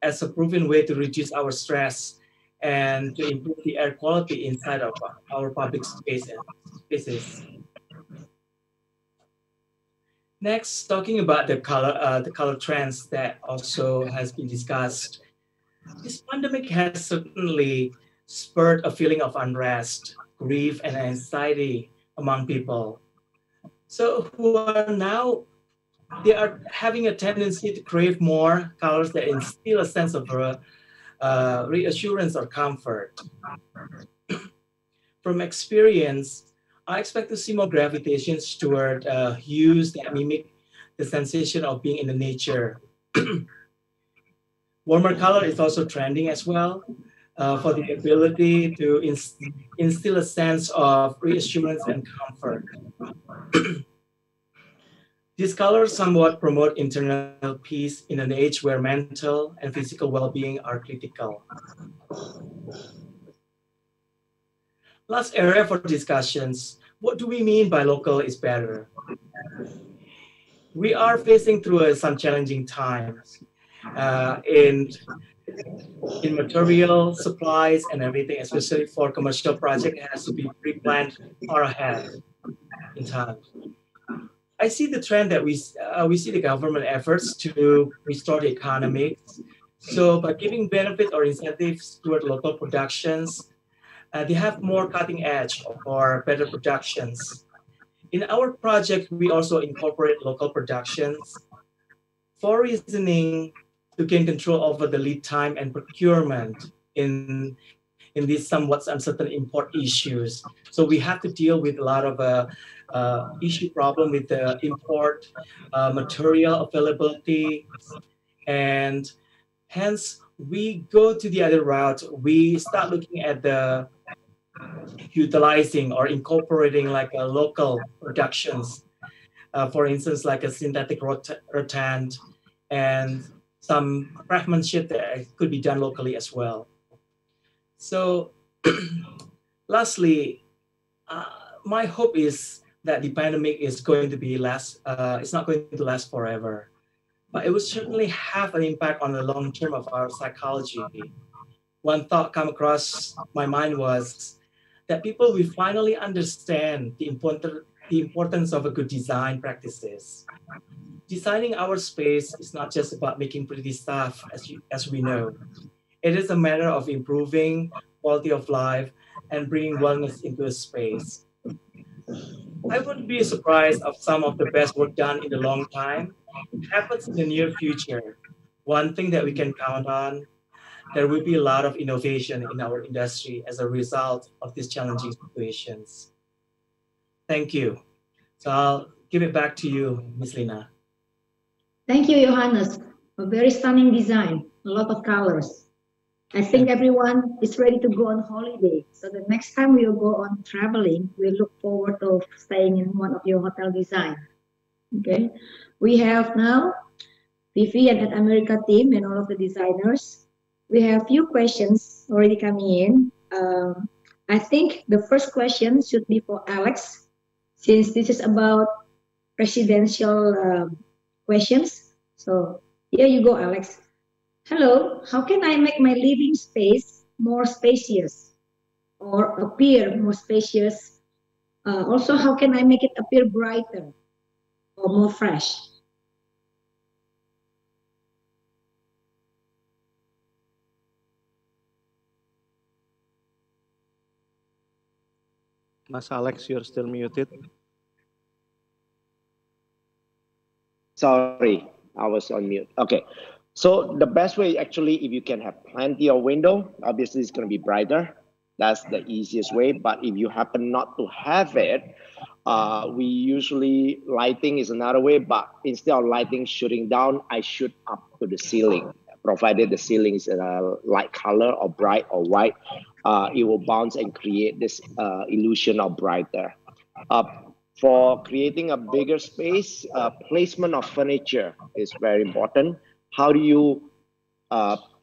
as a proven way to reduce our stress and to improve the air quality inside of our public spaces. Next, talking about the color trends that also has been discussed. This pandemic has certainly spurred a feeling of unrest, grief, and anxiety among people. So they are having a tendency to crave more colors that instill a sense of reassurance or comfort. From experience, I expect to see more gravitations toward hues that mimic the sensation of being in the nature. Warmer color is also trending as well. for the ability to instill a sense of reassurance and comfort. These colors somewhat promote internal peace in an age where mental and physical well-being are critical. Last area for discussions, what do we mean by local is better? We are facing through some challenging times in material supplies and everything, especially for commercial project, it has to be pre-planned far ahead in time. I see the trend that we see the government efforts to restore the economy. So by giving benefit or incentives toward local productions, they have more cutting edge or better productions. In our project, we also incorporate local productions for reasoning to gain control over the lead time and procurement in these somewhat uncertain import issues. So we have to deal with a lot of issue problem with the import material availability, and hence we go to the other route. We start looking at the utilizing or incorporating like a local productions, for instance, like a synthetic rotant and some craftsmanship that could be done locally as well. So lastly, my hope is that the pandemic is going to be it's not going to last forever, but it will certainly have an impact on the long term of our psychology. One thought come across my mind was that people will finally understand the importance of a good design practices. Designing our space is not just about making pretty stuff, as we know. It is a matter of improving quality of life and bringing wellness into a space. I wouldn't be surprised if some of the best work done in the long time happens in the near future. One thing that we can count on, there will be a lot of innovation in our industry as a result of these challenging situations. Thank you. So I'll give it back to you, Ms. Lina. Thank you, Yohannes. A very stunning design, a lot of colors. I think everyone is ready to go on holiday. So the next time we'll go on traveling, we look forward to staying in one of your hotel design. Okay. We have now Vivi and at America team and all of the designers. We have few questions already coming in. I think the first question should be for Alex, since this is about presidential questions. So here you go, Alex. Hello, how can I make my living space more spacious or appear more spacious? Also, how can I make it appear brighter or more fresh? Mas Alex, you're still muted. Sorry, I was on mute. Okay. So the best way actually, if you can have plenty of window, obviously it's going to be brighter. That's the easiest way. But if you happen not to have it, we usually lighting is another way. But instead of lighting shooting down, I shoot up to the ceiling. Provided the ceiling is a light color or bright or white, it will bounce and create this illusion of brighter. For creating a bigger space, placement of furniture is very important. How do you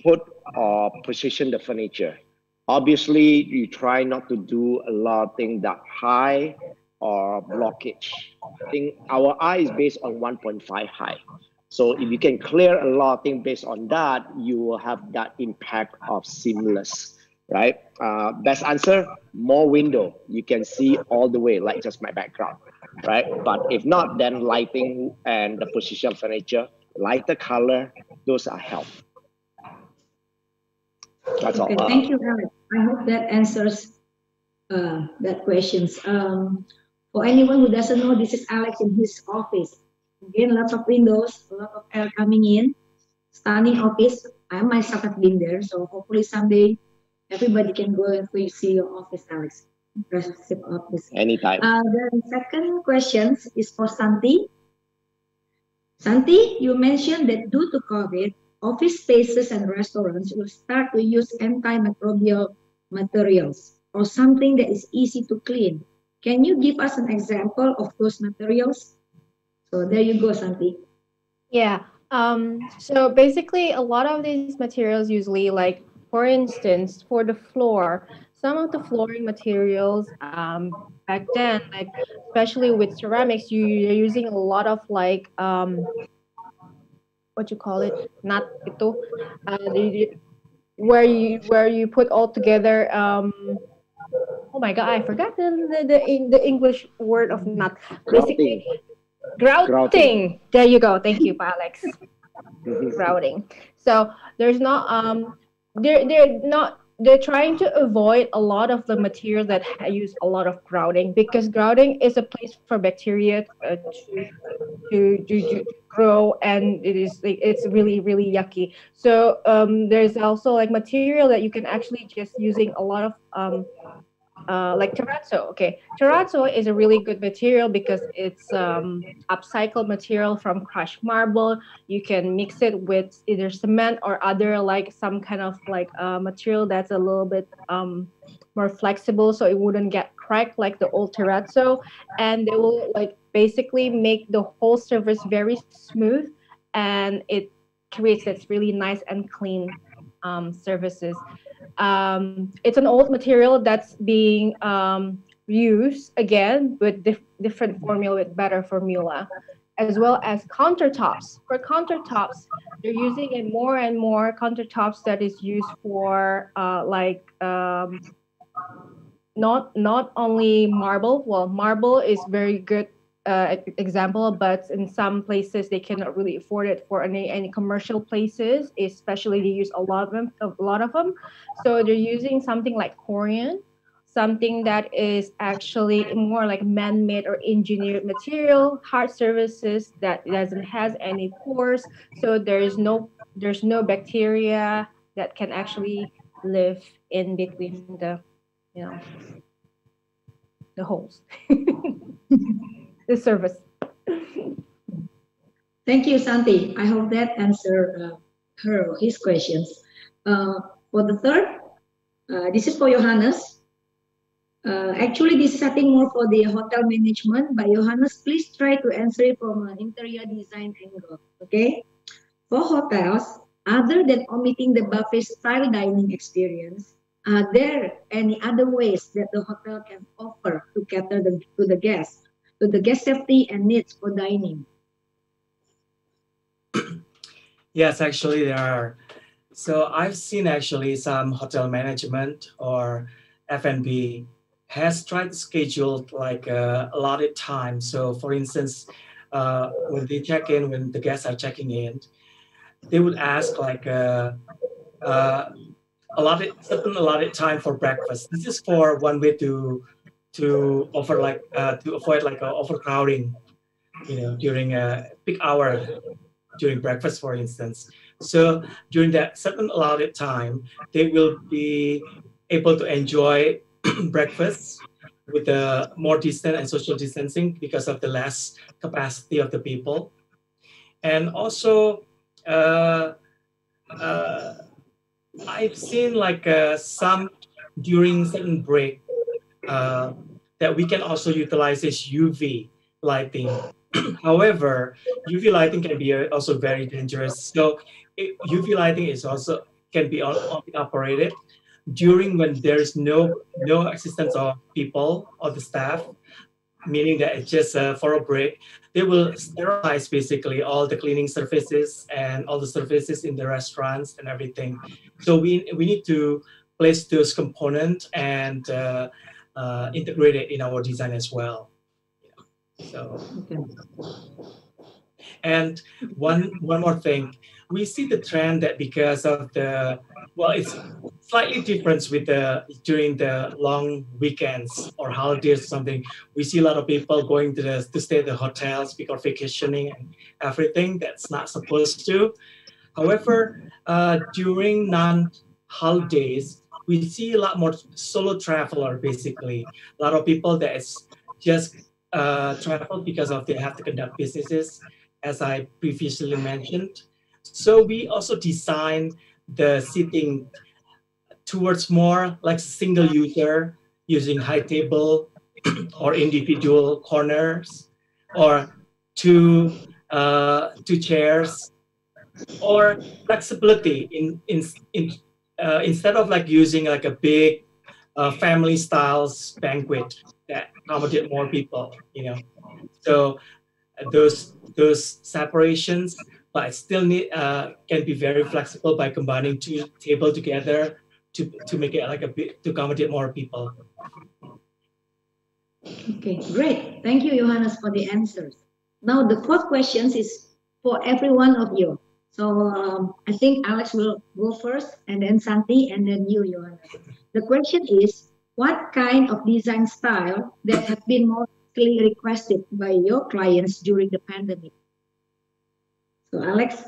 put or position the furniture? Obviously, you try not to do a lot of things that high or blockage. I think our eye is based on 1.5 high. So if you can clear a lot of things based on that, you will have that impact of seamless, right? Best answer, more window. You can see all the way, like just my background, right? But if not, then lighting and the position of furniture, lighter color, those are help. That's all. Thank you, Alex. I hope that answers that questions. For anyone who doesn't know, this is Alex in his office. Again, lots of windows, a lot of air coming in. Stunning office. I myself have been there, so hopefully someday everybody can go and see your office, Alex. Impressive office. Anytime. The second question is for Santi. Santi, you mentioned that due to COVID, office spaces and restaurants will start to use antimicrobial materials or something that is easy to clean. Can you give us an example of those materials? So there you go, Santi. Yeah. So basically, a lot of these materials usually, like for instance, for the floor, some of the flooring materials back then, like especially with ceramics, you're using a lot of like what you call it, not ito, where you put all together. Oh my God, I forgot the English word of not. Basically, Grouting. Grouting. grouting. There you go. Thank you, Pa Alex. Grouting. So there's not they're not they're trying to avoid a lot of the material that use a lot of grouting, because grouting is a place for bacteria to grow, and it is like it's really yucky. So there's also like material that you can actually just using a lot of like terrazzo. Okay, terrazzo is a really good material because it's upcycled material from crushed marble. You can mix it with either cement or other like some kind of like material that's a little bit more flexible, so it wouldn't get cracked like the old terrazzo, and they will like basically make the whole surface very smooth, and it creates this really nice and clean surfaces. It's an old material that's being used again with different formula, with better formula, as well as countertops. For countertops, they're using a more and more countertops that is used for not only marble. Well, marble is very good example, but in some places they cannot really afford it for any commercial places. Especially they use a lot of them. So they're using something like corian, something that is actually more like man-made or engineered material, hard surfaces that doesn't has any pores, so there's no bacteria that can actually live in between you know the holes. The surface. Thank you, Santi. I hope that answered her or his questions. For the third, this is for Yohannes. Actually, this is I think more for the hotel management, but Yohannes, please try to answer it from an interior design angle. Okay? For hotels, other than omitting the buffet style dining experience, are there any other ways that the hotel can offer to cater to the guests, to the guest safety and needs for dining? Yes, actually there are. So I've seen actually some hotel management or F&B has tried to schedule like allotted time. So for instance, when they check in, when the guests are checking in, they would ask like uh, allotted time for breakfast. This is for one way to offer like to avoid like overcrowding, during a peak hour during breakfast, for instance. So during that certain allotted time, they will be able to enjoy breakfast with the more distant and social distancing because of the less capacity of the people. And also, uh, uh, I've seen like some during certain break uh, that we can also utilize this UV lighting. However, UV lighting can be also very dangerous. So UV lighting is also can be operated during when there is no existence of people or the staff, meaning that it's just for a break. They will sterilize basically all the cleaning surfaces and all the surfaces in the restaurants and everything. So we need to place those components and integrate it in our design as well. So. Okay. And one more thing, we see the trend that because of it's slightly different with the during the long weekends or holidays or something. We see a lot of people going to stay at the hotels because vacationing and everything that's not supposed to. However, during non-holidays, we see a lot more solo traveler basically. A lot of people that is just travel because of they have to conduct businesses, as I previously mentioned. So we also design the seating towards more like single user using high table or individual corners or two chairs or flexibility instead of like using like a big family styles banquet that accommodate more people, you know. So those separations, but still need can be very flexible by combining two table together to make it like a bit to accommodate more people. Okay, great. Thank you, Yohannes, for the answers. Now, the fourth question is for every one of you. So I think Alex will go first, and then Santi, and then you, Yohannes. The question is, what kind of design style that have been mostly requested by your clients during the pandemic? So Alex,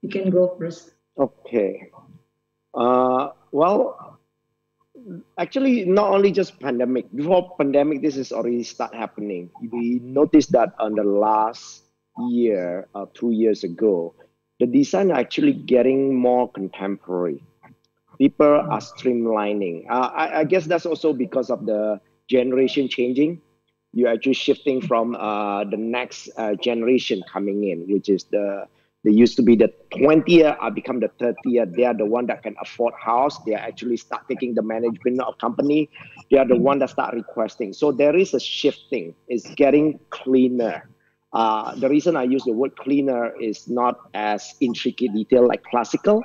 you can go first. Okay. Well, actually, not only just pandemic. Before pandemic, this is already start happening. We noticed that on the last year, 2 years ago, the design are actually getting more contemporary. People are streamlining. I guess that's also because of the generation changing. You're actually shifting from the next generation coming in, which is they used to be the 20th, are become the 30th. They are the one that can afford house. They are actually start taking the management of company. They are the one that start requesting. So there is a shifting. It's getting cleaner. The reason I use the word cleaner is not as intricate detail like classical.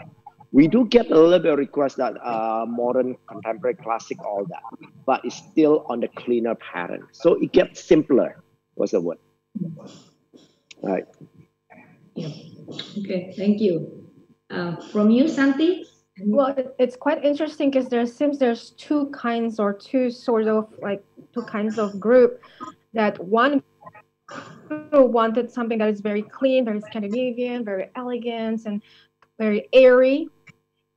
We do get a little bit of requests that modern, contemporary, classic, all that, but it's still on the cleaner pattern. So it gets simpler. What's the word? All right. Yeah. Okay, thank you. From you, Santi? Well, it's quite interesting because there's two kinds or two sort of like two kinds of group. That one group wanted something that is very clean, very Scandinavian, very elegant, and very airy.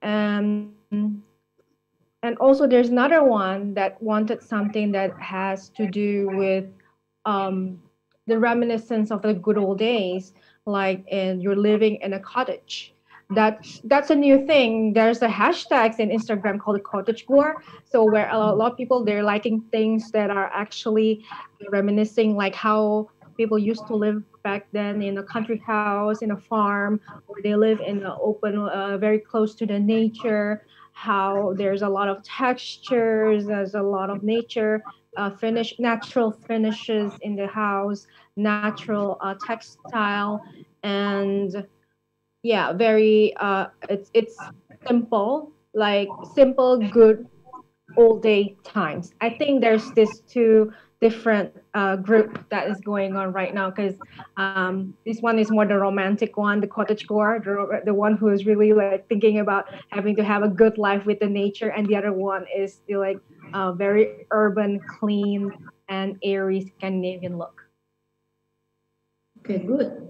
Um, and also there's another one that wanted something that has to do with the reminiscence of the good old days, like in you're living in a cottage. That's a new thing. There's a hashtags in Instagram called cottagecore. So where a lot of people they're liking things that are actually reminiscing like how people used to live back then in a country house, in a farm, where they live in the open, very close to the nature. How there's a lot of textures, there's a lot of nature, natural finishes in the house, natural textile, and yeah, very it's simple, like simple, good old day times. I think there's this two different group that is going on right now because this one is more the romantic one, the cottagecore, the one who is really like thinking about having to have a good life with the nature, and the other one is the like very urban, clean, and airy Scandinavian look. Okay, good.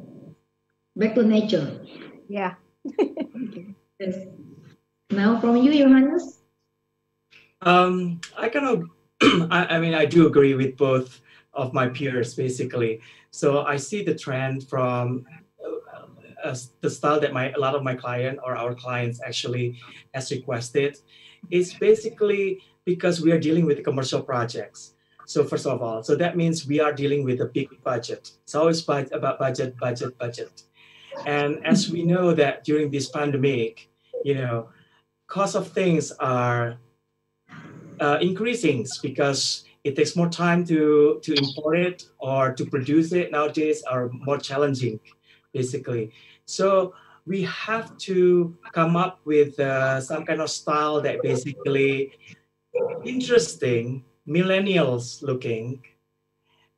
Back to nature. Yeah. Okay. Yes. Now from you, Yohannes. I kind of, I mean, I do agree with both of my peers basically. So I see the trend from the style that a lot of my client or our clients actually has requested. It's basically because we are dealing with commercial projects. So first of all, so that means we are dealing with a big budget. It's always about budget, budget, budget. And as we know that during this pandemic, you know, cost of things are increasing because it takes more time to import it or to produce it nowadays are more challenging, basically. So we have to come up with some kind of style that basically interesting, millennials looking,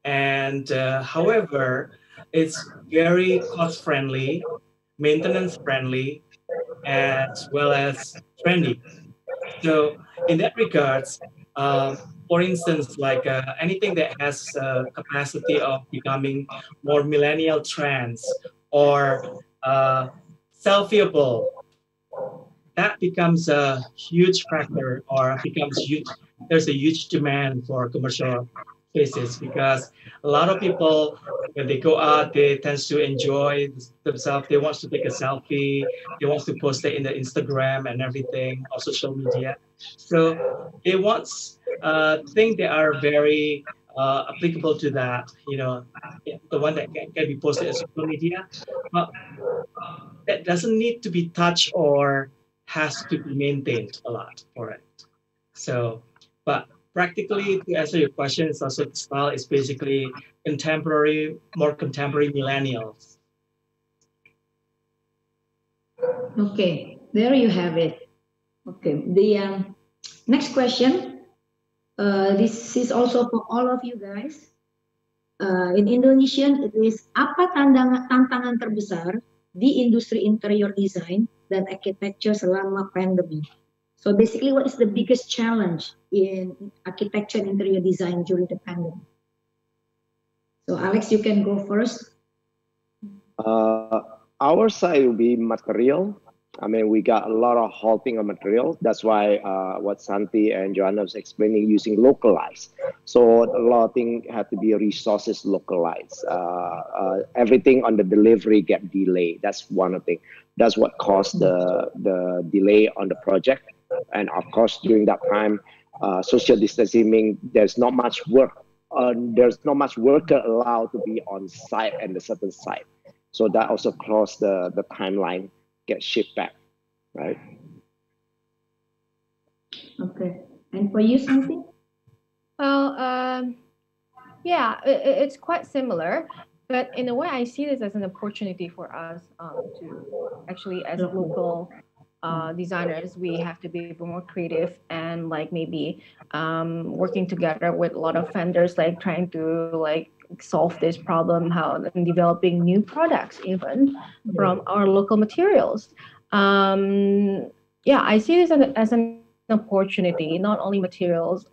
and however, it's very cost friendly, maintenance friendly, as well as trendy. So in that regards, for instance, like anything that has capacity of becoming more millennial trends or selfieable, that becomes a huge factor or becomes huge. There's a huge demand for commercial faces, because a lot of people, when they go out, they tend to enjoy themselves. They want to take a selfie. They want to post it in the Instagram and everything on social media. So they want things that are very applicable to that. The one that can be posted on social media, but that doesn't need to be touched or has to be maintained a lot for it. So, but practically to answer your question, it's also the style is basically contemporary, more contemporary millennials. Okay, there you have it. Okay, the next question. This is also for all of you guys. In Indonesian, it is apa tantangan terbesar di industri interior design dan architecture selama pandemi? So basically, what is the biggest challenge in architecture and interior design during the pandemic? So Alex, you can go first. Our side will be material. I mean, we got a lot of halting of material. That's why what Santi and Yohannes was explaining, using localized. So a lot of things have to be resources localized. Everything on the delivery get delayed. That's one of the things. That's what caused the delay on the project. And of course, during that time, social distancing means there's not much work. There's not much worker allowed to be on site and a certain site. So that also caused the timeline get shipped back, right? Okay. And for you, Santi? Well, yeah, it's quite similar, but in a way, I see this as an opportunity for us to actually, as local designers, we have to be more creative and like maybe working together with a lot of vendors, like trying to like solve this problem, how and developing new products even from our local materials. Yeah, I see this as an opportunity, not only materials,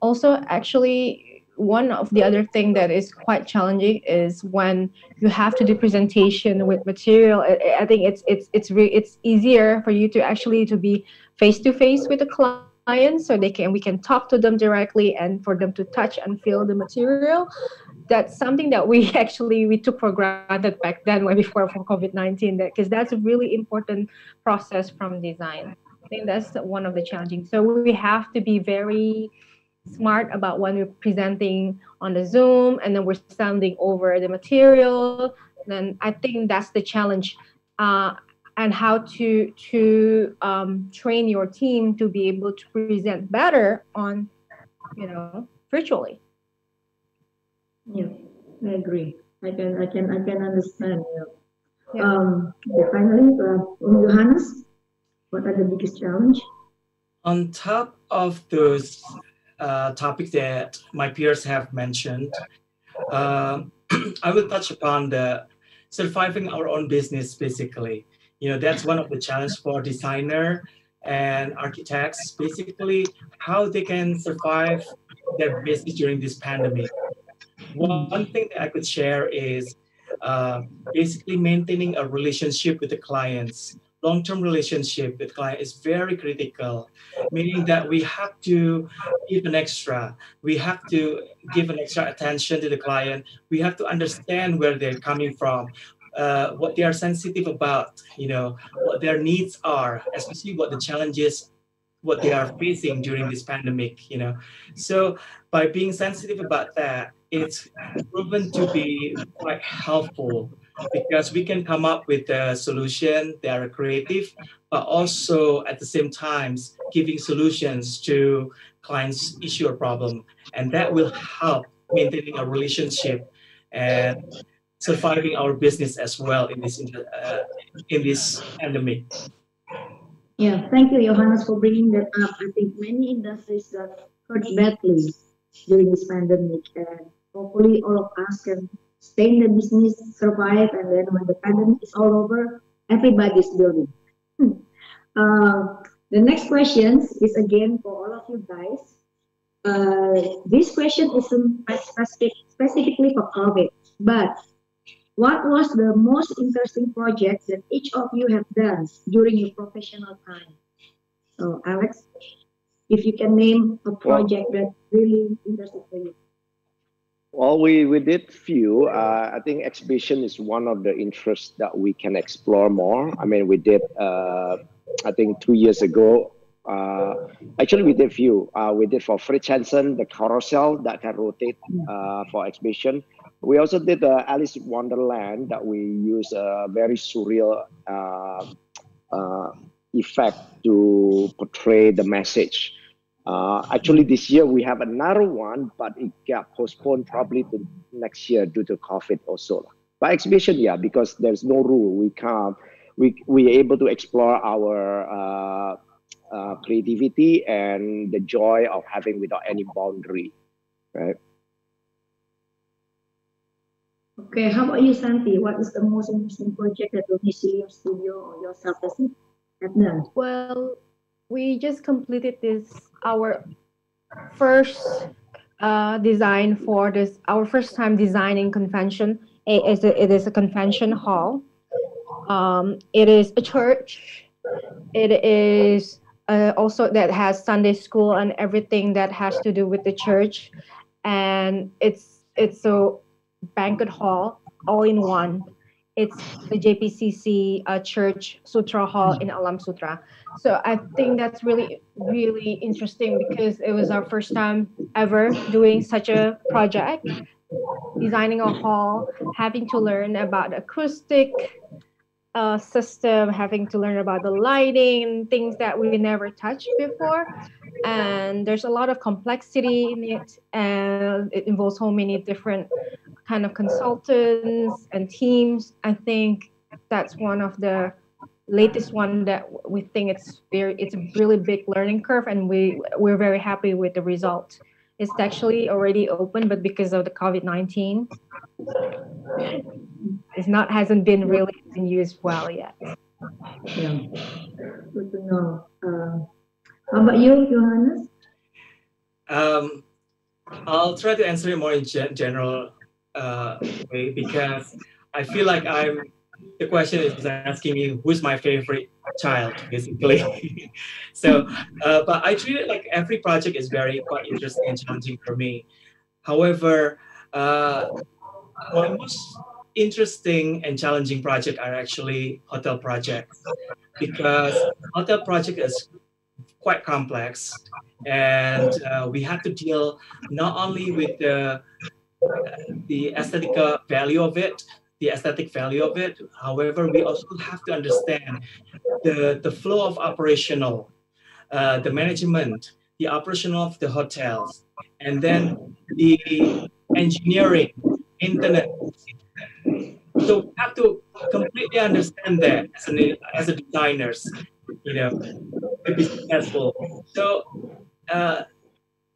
also actually one of the other thing that is quite challenging is when you have to do presentation with material. I think it's easier for you to actually to be face to face with the client, so we can talk to them directly and for them to touch and feel the material. That's something that we actually we took for granted back then when before for COVID-19, because that's a really important process from design. I think that's one of the challenging. So we have to be very smart about when we're presenting on the Zoom and then we're sending over the material. Then I think that's the challenge, and how to train your team to be able to present better on, virtually. Yeah, I agree. I can understand. Yeah. Finally, Yohannes, what are the biggest challenge? On top of those topics that my peers have mentioned, I will touch upon the surviving our own business. Basically, that's one of the challenges for designer and architects. Basically, how they can survive their business during this pandemic. One thing that I could share is basically maintaining a relationship with the clients. Long-term relationship with client is very critical, meaning that we have to give an extra. We have to give an extra attention to the client. We have to understand where they're coming from, what they are sensitive about, what their needs are, especially what the challenges what they are facing during this pandemic. So by being sensitive about that, it's proven to be quite helpful because we can come up with a solution that are creative, but also at the same time giving solutions to clients' issue or problem, and that will help maintaining a relationship and surviving our business as well in this pandemic. Yeah, thank you, Yohannes, for bringing that up. I think many industries got hurt badly during this pandemic, and hopefully all of us can stay in the business, survive, and then when the pandemic is all over, everybody's building. The next question is again for all of you guys. This question isn't specifically for COVID, but what was the most interesting project that each of you have done during your professional time? So, Alex, if you can name a project that really interested for you. Well, we did few. I think exhibition is one of the interests that we can explore more. I mean, we did, I think 2 years ago, uh, actually we did few. We did for Fritz Hansen, the carousel that can rotate for exhibition. We also did Alice in Wonderland that we use a very surreal uh, effect to portray the message. Actually, this year we have another one, but it got postponed probably to next year due to COVID also. But exhibition, yeah, because there's no rule. We can't. We are able to explore our creativity and the joy of having without any boundary, right? Okay, how about you, Santi? What is the most interesting project at Domisilium Studio or yourself have done? Well, we just completed our first design for this, our first time designing convention. It is a convention hall. It is a church. It is also that has Sunday school and everything that has to do with the church, and it's a banquet hall all in one. It's the JPCC Church Sutra Hall in Alam Sutra. So I think that's really interesting because it was our first time ever doing such a project, designing a hall, having to learn about acoustic system, having to learn about the lighting, things that we never touched before. And there's a lot of complexity in it, and it involves so many different kind of consultants and teams. I think that's one of the latest one that we think it's a really big learning curve, and we're very happy with the result. It's actually already open, but because of the COVID-19, it's not hasn't been really in use well yet. Yeah, good to know. How about you, Yohannes? I'll try to answer it more in general way because I feel like the question is asking me who's my favorite child, basically. So, but I treat it like every project is quite interesting and challenging for me. However, my most interesting and challenging project are actually hotel projects because hotel project is quite complex and we have to deal not only with the aesthetic value of it. However, we also have to understand the flow of operational, the management, the operational of the hotels, and then the engineering, maintenance. So we have to completely understand that as a designers, to be successful. So,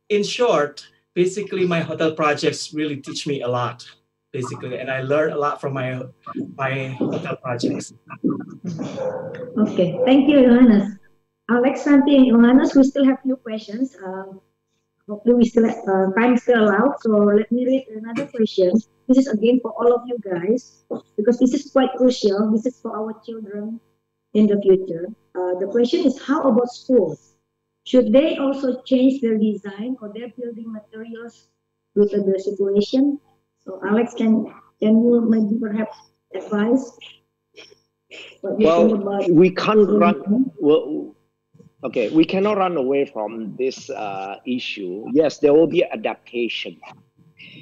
in short, basically, my hotel projects really teach me a lot, basically, and I learn a lot from my hotel projects. Okay, thank you, Yohannes. Alex, Santi, and Yohannes, we still have few questions. Hopefully, we still time still allowed. So let me read another question. This is again for all of you guys because this is quite crucial. This is for our children in the future. The question is, how about schools? Should they also change their design or their building materials due to the situation? So Alex, can you maybe perhaps advise what you think about? We can't run. Well, okay, we cannot run away from this issue. Yes, there will be adaptation.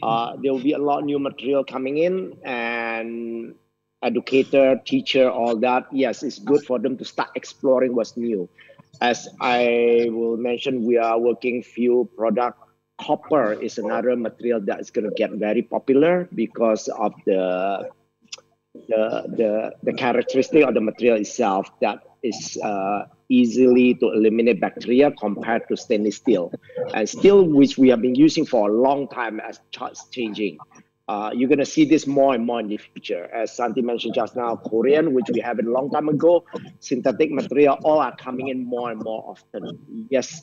There will be a lot of new material coming in, and educator, teacher, all that. Yes, it's good for them to start exploring what's new. As I will mention, we are working few product. Copper is another material that is going to get very popular because of the characteristic of the material itself that is easily to eliminate bacteria compared to stainless steel. And steel, which we have been using for a long time, as charts changing. You're going to see this more and more in the future. As Santi mentioned just now, Korean, which we have a long time ago, synthetic material, all are coming in more and more often. Yes,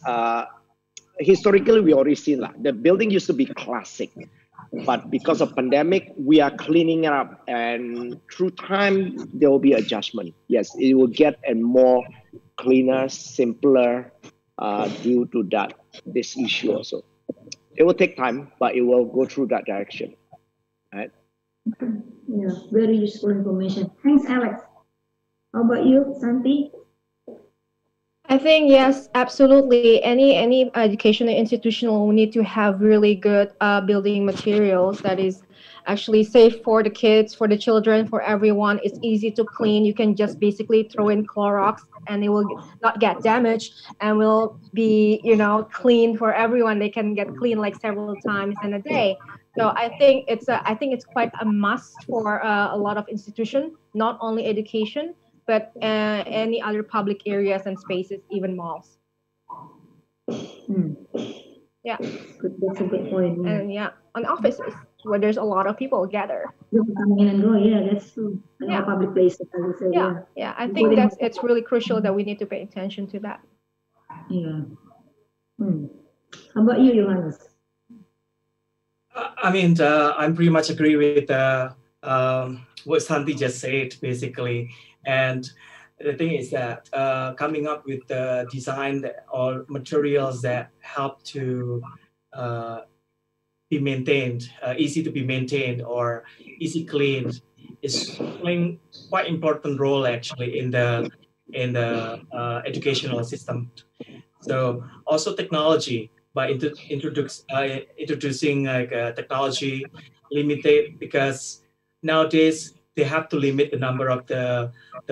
historically, we already seen that. The building used to be classic, but because of pandemic, we are cleaning it up. And through time, there will be adjustment. Yes, it will get a more cleaner, simpler due to this issue also. It will take time, but it will go through that direction, right? Yeah, very useful information. Thanks, Alex. How about you, Santi? I think yes, absolutely. Any educational institution will need to have really good building materials that is actually safe for the kids, for the children, for everyone. It's easy to clean. You can just basically throw in Clorox and it will not get damaged and will be clean for everyone. They can get clean like several times in a day. So I think it's quite a must for a lot of institution, not only education but any other public areas and spaces, even malls. Hmm. Yeah. Good, that's a good point. Yeah. And yeah, on offices where there's a lot of people gather. People coming in and go. Yeah, that's true. And Yeah. all public places, as you said. Yeah, Yeah. yeah. I think it's really crucial that we need to pay attention to that. Yeah. Hmm. How about you, Yohannes? I mean, I'm pretty much agree with what Santi just said, basically. And the thing is that coming up with the design or materials that help to be maintained, easy to be maintained or easy cleaned, is playing quite important role actually in the educational system. So also technology by introducing like technology limited, because nowadays they have to limit the number of the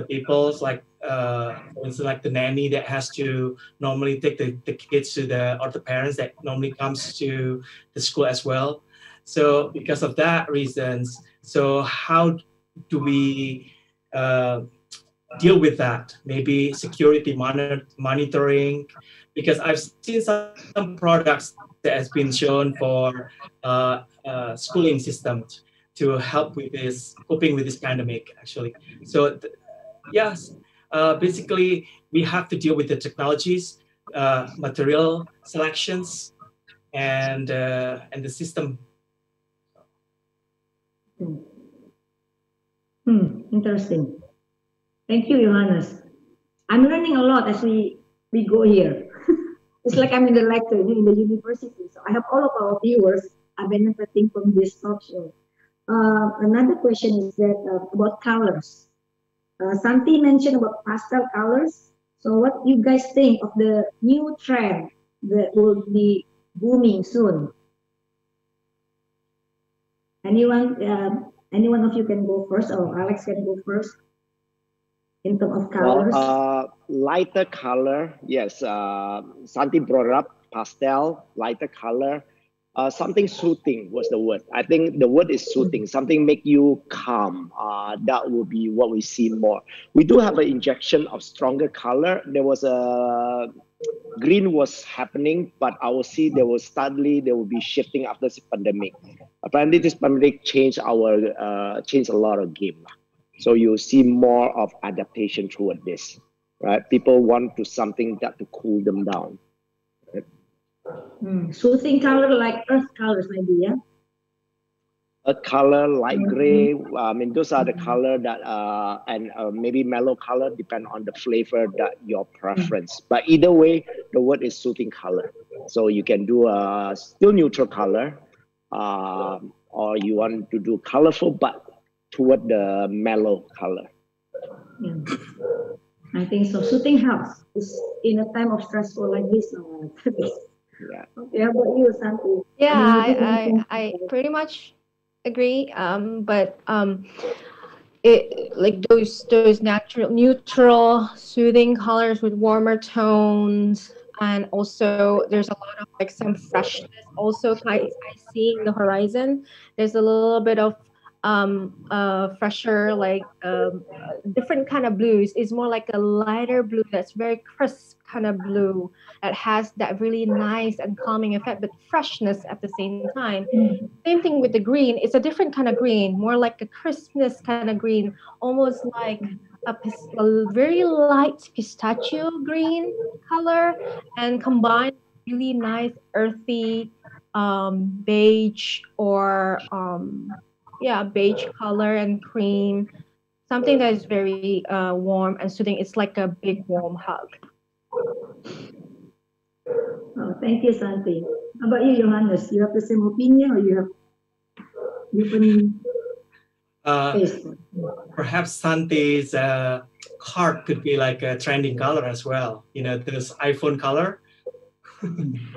peoples, like for instance like the nanny that has to normally take the kids to the, or the parents that normally comes to the school as well. So because of that reasons, so how do we deal with that? Maybe security monitoring, because I've seen some products that has been shown for schooling systems to help with this, coping with this pandemic actually. So yes, basically we have to deal with the technologies, material selections, and the system. Interesting. Thank you, Yohannes. I'm learning a lot as we go here. It's like I'm in the lecture in the university. So I hope all of our viewers are benefiting from this talk show. Another question is that about colors. Santi mentioned about pastel colors. So what you guys think of the new trend that will be booming soon? Anyone of you can go first, or Alex can go first in terms of colors? Well, lighter color, yes. Santi brought up pastel, lighter color. Something soothing was the word. I think the word is soothing. Something make you calm. That will be what we see more. We do have an injection of stronger color. There was a green was happening, but I will see they will be shifting after this pandemic. Apparently, this pandemic changed a lot of game. So you see more of adaptation toward this, right? People want to something that to cool them down. Right? Soothing color like earth colors, maybe, yeah. Earth color, light gray. I mean, those are the color that and maybe mellow color, depend on the flavor that your preference. But either way, the word is soothing color. So you can do a still neutral color, or you want to do colorful but toward the mellow color. Yeah. I think so. Soothing helps. It's in a time of stressful like this. Yeah. Okay, how about you, Santi? Yeah, I pretty much agree. But it like those natural, neutral, soothing colors with warmer tones, and also there's a lot of like some freshness. Also, I see in the horizon. There's a little bit of fresher, like different kind of blues. It's more like a lighter blue that's very crisp kind of blue that has that really nice and calming effect, but freshness at the same time. Same thing with the green. It's a different kind of green, more like a crispness kind of green, almost like a very light pistachio green color, and combined really nice earthy beige or beige color and cream, something that is very warm and soothing. It's like a big warm hug. Oh, thank you, Santi. How about you, Yohannes? You have the same opinion, or you have different taste? Perhaps Santi's heart could be like a trending color as well. You know, this iPhone color.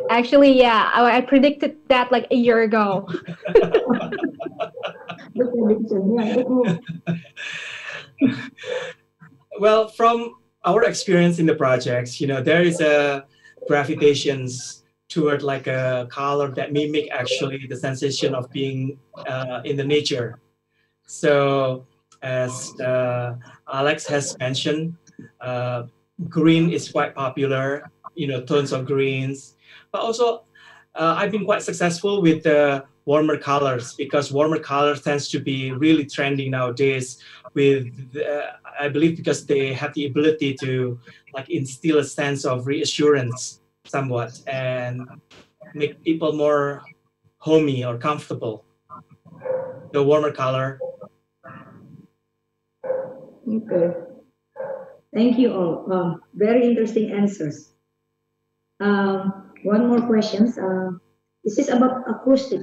Actually, yeah, I predicted that like a year ago. Good prediction. Yeah, good move. Well, from our experience in the projects, you know, there is a gravitations toward like a color that mimic actually the sensation of being in the nature. So, as Alex has mentioned, uh, green is quite popular. You know, tones of greens, but also I've been quite successful with the warmer colors because warmer colors tends to be really trending nowadays. With I believe because they have the ability to like instill a sense of reassurance somewhat and make people more homey or comfortable. The warmer color. Okay. Thank you all. Very interesting answers. One more questions. This is about acoustic.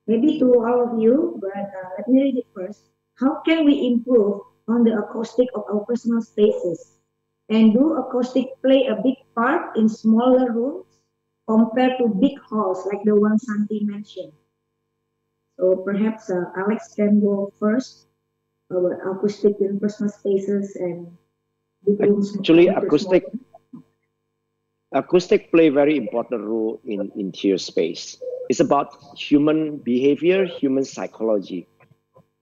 Maybe to all of you, but let me read it first. How can we improve on the acoustic of our personal spaces? And do acoustic play a big part in smaller rooms compared to big halls like the one Santi mentioned? So perhaps Alex can go first about acoustic in personal spaces and big rooms. Actually, acoustic play very important role in interior space. It's about human behavior, human psychology.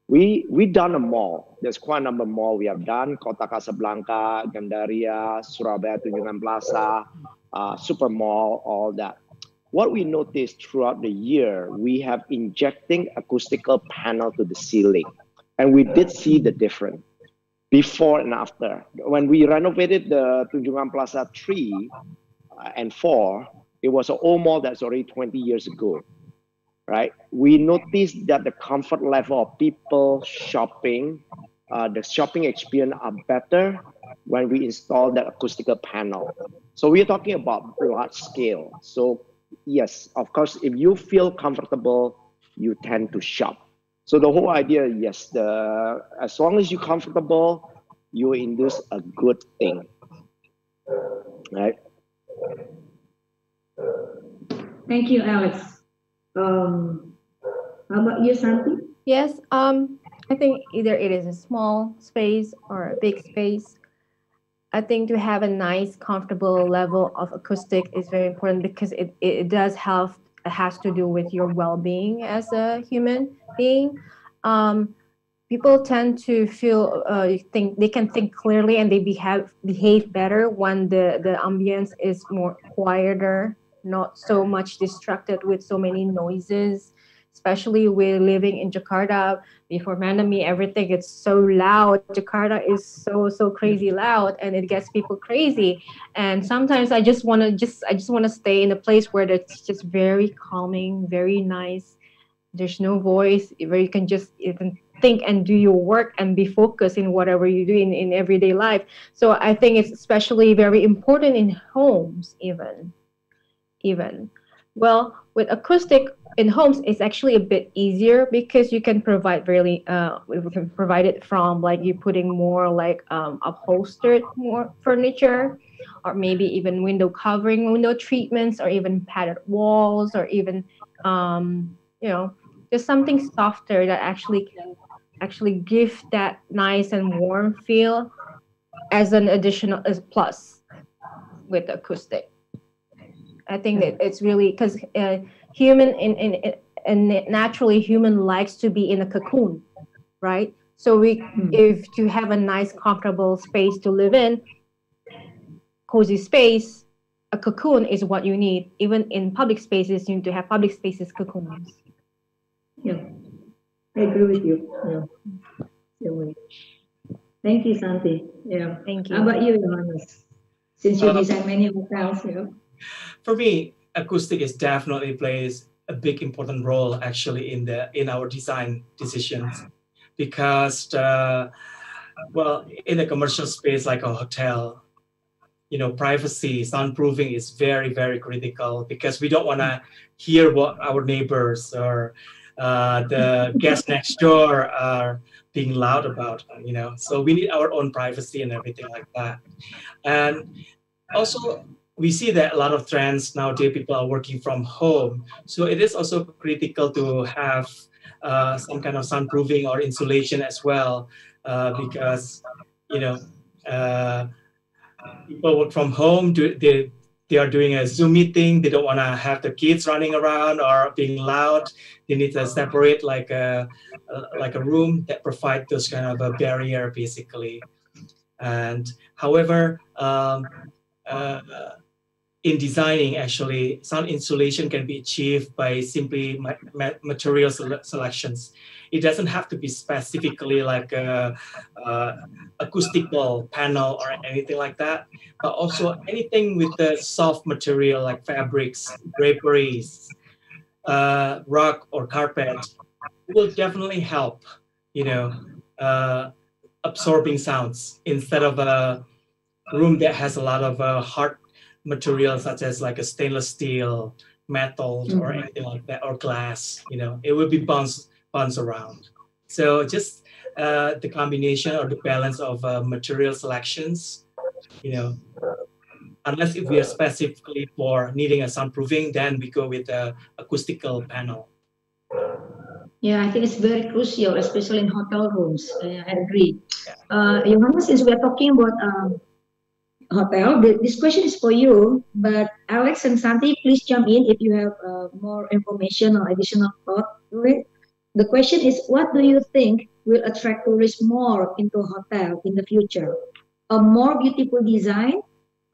We done a mall. There's quite a number of mall we have done. Kota Casablanca, Gandaria, Surabaya Tunjungan Plaza, Super Mall, all that. What we noticed throughout the year, we have injecting acoustical panel to the ceiling. And we did see the difference before and after. When we renovated the Tunjungan Plaza 3 and 4, it was an old mall that's already 20 years ago, right? We noticed that the comfort level of people shopping, the shopping experience are better when we install that acoustical panel. So we're talking about large scale. So yes, of course, if you feel comfortable, you tend to shop. So the whole idea, yes, as long as you're comfortable, you induce a good thing, right? Thank you, Alex. How about you, Santi? Yes, I think either it is a small space or a big space. I think to have a nice, comfortable level of acoustic is very important because it does have it has to do with your well-being as a human being. People tend to feel think they can think clearly and they behave better when the ambience is more quieter, not so much distracted with so many noises. Especially with living in Jakarta before pandemic, everything is so loud. Jakarta is so crazy loud, and it gets people crazy. And sometimes I just want to stay in a place where it's just very calming, very nice. There's no voice, where you can just even think and do your work and be focused in whatever you do in everyday life. So I think it's especially very important in homes even. Well, with acoustic in homes, it's actually a bit easier because you can provide we can provide it from like you putting more like upholstered more furniture, or maybe even window covering, window treatments, or even padded walls, or even just something softer that actually can actually give that nice and warm feel as an additional as plus with acoustic. I think that it's really because human and naturally human likes to be in a cocoon, right? So if to have a nice, comfortable space to live in, cozy space, a cocoon is what you need. Even in public spaces, you need to have public spaces cocoons. Yeah, I agree with you. Yeah. Thank you, Santi. Yeah. Thank you. How about you, Yohannes? Since you design many hotels, For me, acoustic is definitely plays a big important role actually in our design decisions because well in a commercial space like a hotel, privacy, soundproofing is very, very critical because we don't want to hear what our neighbors or the guests next door are being loud about, So we need our own privacy and everything like that. And also, we see that a lot of trends nowadays, people are working from home. So it is also critical to have some kind of soundproofing or insulation as well, because, uh, people work from home. They are doing a Zoom meeting. They don't want to have the kids running around or being loud. They need to separate like a room that provide those kind of a barrier basically. And however, uh, in designing, actually, sound insulation can be achieved by simply material selections. It doesn't have to be specifically like a acoustical panel or anything like that, but also anything with the soft material like fabrics, draperies, rug or carpet will definitely help, you know, uh, absorbing sounds instead of a room that has a lot of hard materials such as like a stainless steel, metal, or anything like that, or glass. It will be bounce around. So just the combination or the balance of material selections, you know, unless if we are specifically for needing a soundproofing, then we go with the acoustical panel. Yeah, I think it's very crucial, especially in hotel rooms. I agree. Yohannes, since we're talking about hotel, this question is for you, but Alex and Santi, please jump in if you have more information or additional thought to it. The question is, what do you think will attract tourists more into a hotel in the future? A more beautiful design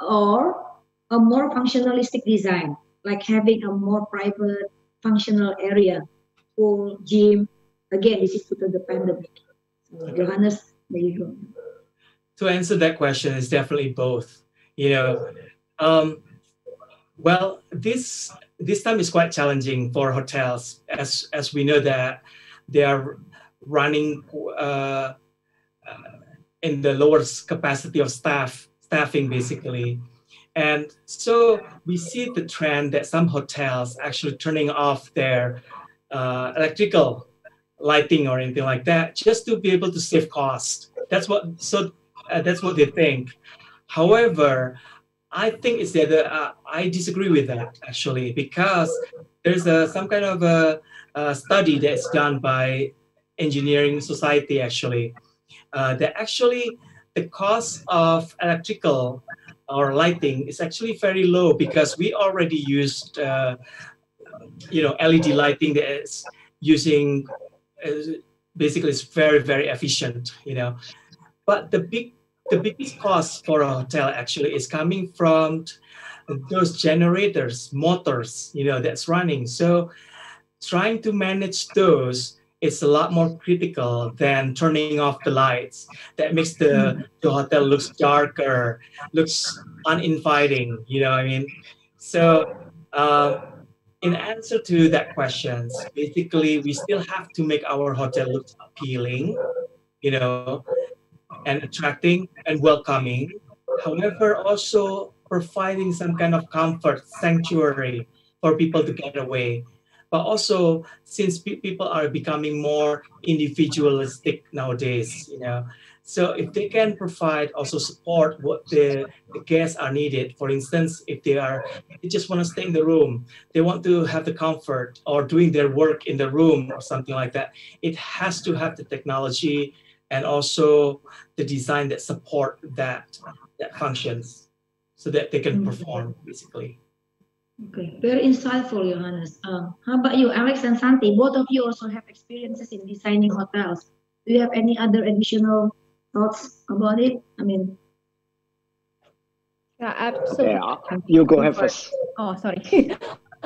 or a more functionalistic design, like having a more private functional area, pool, gym. Again, this is due to the pandemic. So, Yohannes, there you go. To answer that question is definitely both. Well, this time is quite challenging for hotels, as we know that they are running in the lower capacity of staffing basically. And so we see the trend that some hotels actually turning off their electrical lighting or anything like that just to be able to save cost. That's what they think. However, I think it's that I disagree with that actually, because there's some kind of a study that's done by engineering society actually, that actually the cost of electrical or lighting is actually very low because we already used LED lighting that is using basically it's very, very efficient, but the biggest cost for a hotel actually is coming from those generators, motors, that's running. So trying to manage those is a lot more critical than turning off the lights. That makes the hotel looks darker, looks uninviting, you know what I mean? So in answer to that question, basically we still have to make our hotel look appealing, and attracting and welcoming. However, also providing some kind of comfort, sanctuary for people to get away. But also, since people are becoming more individualistic nowadays, so if they can provide also support what the guests are needed. For instance, if they just want to stay in the room, they want to have the comfort or doing their work in the room or something like that. It has to have the technology and also the design that support that functions so that they can perform basically. Okay, very insightful, Yohannes. How about you, Alex and Santi? Both of you also have experiences in designing hotels. Do you have any other additional thoughts about it? Yeah, absolutely. Okay, you go ahead first. Oh, sorry.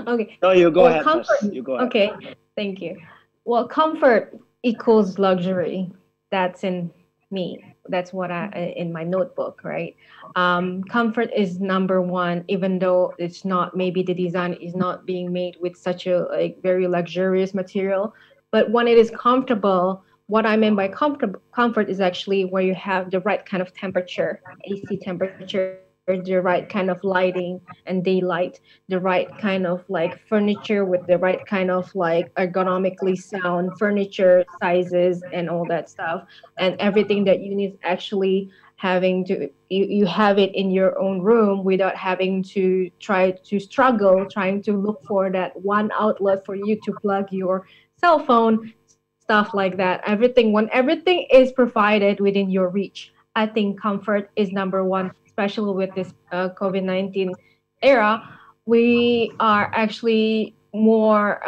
Okay. No, you go ahead comfort, first. You go ahead. Okay, thank you. Well, comfort equals luxury. That's in me. That's what in my notebook, right? Comfort is number one, even though it's not, maybe the design is not being made with such a very luxurious material. But when it is comfortable, what I mean by comfort is actually where you have the right kind of temperature, AC temperature, the right kind of lighting and daylight, the right kind of like furniture with the right kind of like ergonomically sound furniture sizes and all that stuff, and everything that you need actually having to you have it in your own room without having to try to struggle trying to look for that one outlet for you to plug your cell phone, stuff like that. Everything, when everything is provided within your reach, I think comfort is number one, especially with this COVID-19 era. We are actually more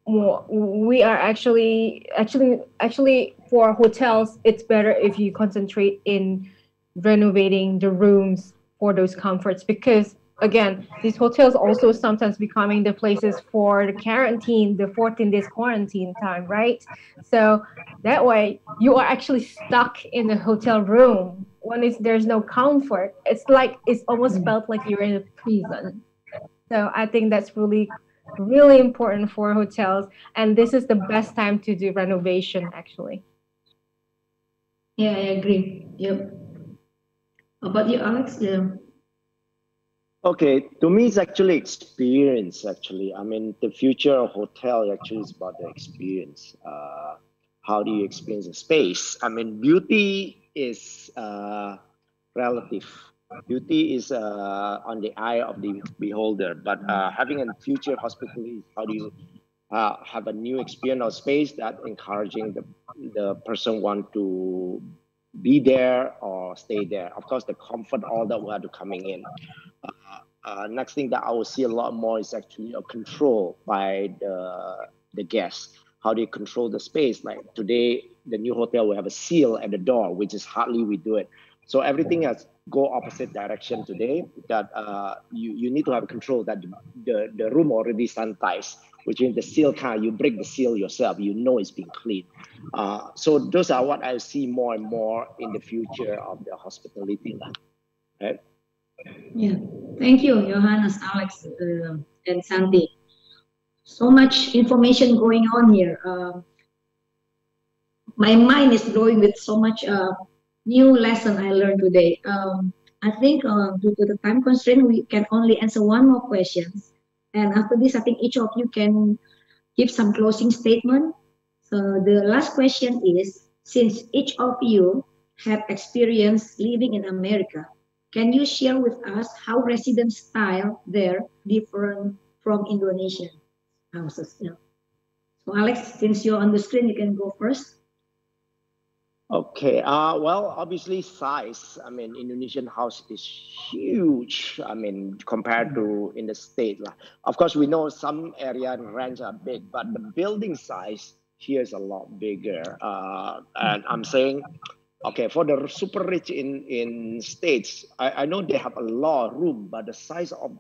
we are actually for hotels it's better if you concentrate in renovating the rooms for those comforts, because again these hotels also sometimes becoming the places for the quarantine, the 14 days quarantine time, right? So that way you are actually stuck in the hotel room when there's no comfort. It's like it's almost felt like you're in a prison. So I think that's really important for hotels, and this is the best time to do renovation actually. Yeah, I agree. Yep. How about you, Alex? Yeah. Okay, to me, it's actually experience. Actually, I mean, the future of hotel actually is about the experience. How do you experience the space? I mean, beauty is relative. Beauty is on the eye of the beholder. But having a future hospitality, how do you have a new experience of space that encouraging the person want to be there or stay there. Of course, the comfort, all that will have to coming in. Next thing that I will see a lot more is actually a control by the guests. How do you control the space? Like today, the new hotel will have a seal at the door, which is hardly we do it. So everything has go opposite direction today. That you need to have control that the room already sanitized, which means the seal kind, you break the seal yourself. You know it's been cleaned. So those are what I see more and more in the future of the hospitality. Right? Yeah. Thank you, Johannes, Alex, and Santi. So much information going on here. My mind is growing with so much new lesson I learned today. I think due to the time constraint, we can only answer one more questions. And after this, I think each of you can give some closing statement. So the last question is, since each of you have experience living in America, can you share with us how resident style there different from Indonesian houses? Yeah. So Alex, since you're on the screen, you can go first. Okay. Well, obviously size. I mean, Indonesian house is huge. I mean, compared to in the state. Of course, we know some area and range are big, but the building size here is a lot bigger. And I'm saying, okay, for the super rich in states, I know they have a lot of room, but the size of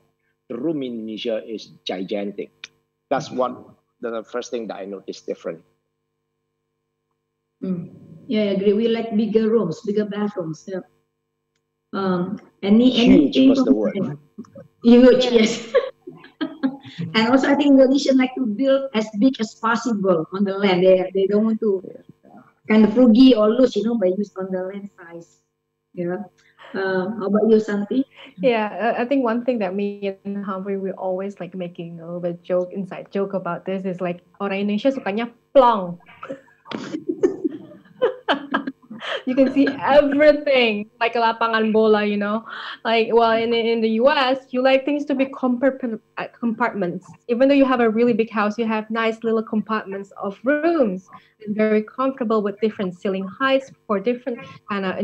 the room in Indonesia is gigantic. That's what the first thing that I noticed different. Yeah, I agree. We like bigger rooms, bigger bathrooms. Yeah. Huge Anything was from the word. huge, yes. And also, I think Indonesian like to build as big as possible on the land. They don't want to kind of frugy or loose, by use on the land size. Yeah. How about you, Santi? Yeah, I think one thing that me and Humphrey we always like making a little bit inside joke about this is like orang Indonesia sukanya plong. You can see everything like a lapangan bola, like well in the US you like things to be compartments. Even though you have a really big house, you have nice little compartments of rooms and very comfortable with different ceiling heights for different kind of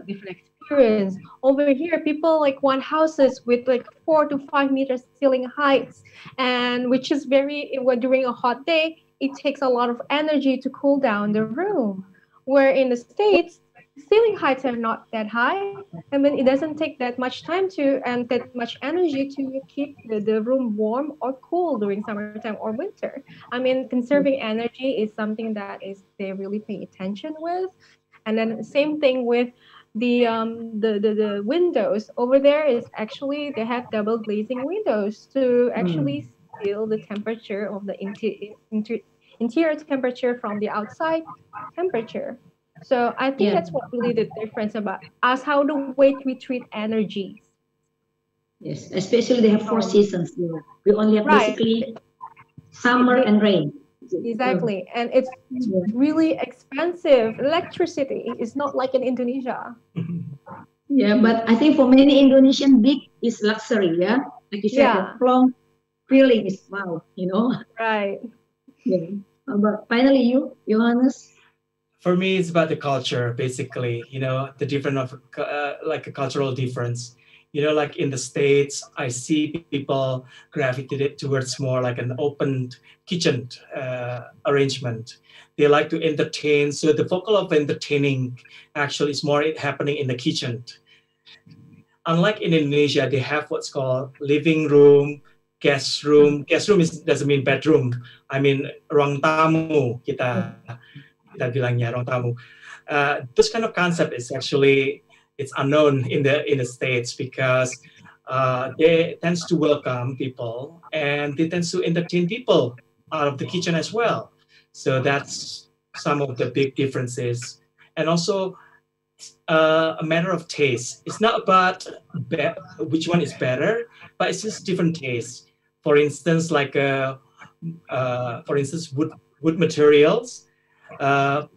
different experience. Over here people like want houses with like 4 to 5 meters ceiling heights, and which is very during a hot day it takes a lot of energy to cool down the room, where in the States, ceiling heights are not that high. I mean, it doesn't take that much time to and that much energy to keep the room warm or cool during summertime or winter. I mean, conserving energy is something that is they really pay attention with. And then same thing with the windows over there is actually they have double glazing windows to actually seal the temperature of the interior temperature from the outside temperature. So I think Yeah. that's what really the difference about us, how the way we treat energies. Yes. Especially they have four Um, seasons here. We only have right. basically summer They, and rain. So, exactly. And it's yeah. really expensive. Electricity is not like in Indonesia. Yeah, but I think for many Indonesian, big is luxury. Yeah, like you said, the Yeah, plum feeling is wow. You know. right. Yeah. But finally, you, Johannes. For me, it's about the culture, basically. The different of like a cultural difference. Like in the States, I see people gravitated towards more like an open kitchen arrangement. They like to entertain, so the focal of entertaining actually is more happening in the kitchen. Unlike in Indonesia, they have what's called living room, guest room. Guest room doesn't mean bedroom. I mean ruang tamu kita bilangnya ruang tamu. This kind of concept is actually it's unknown in the States because they tends to welcome people and they tends to entertain people out of the kitchen as well. So that's some of the big differences. And also a matter of taste. It's not about which one is better, but it's just different tastes. For instance, like wood materials. Uh,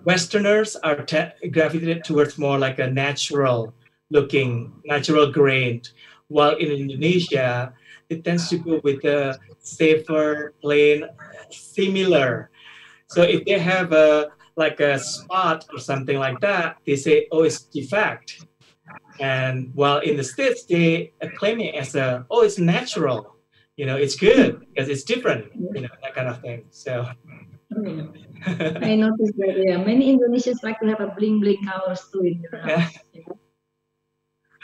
Westerners are gravitated towards more like a natural looking, natural grained, while in Indonesia, it tends to go with a safer, plain, similar. So if they have a like a spot or something like that, they say, "Oh, it's defect." And while in the States, they claim it as it's natural. It's good because it's different. That kind of thing. So. Yeah. I noticed that. Yeah, many Indonesians like to have a bling bling colors too in their Yeah. house. You know?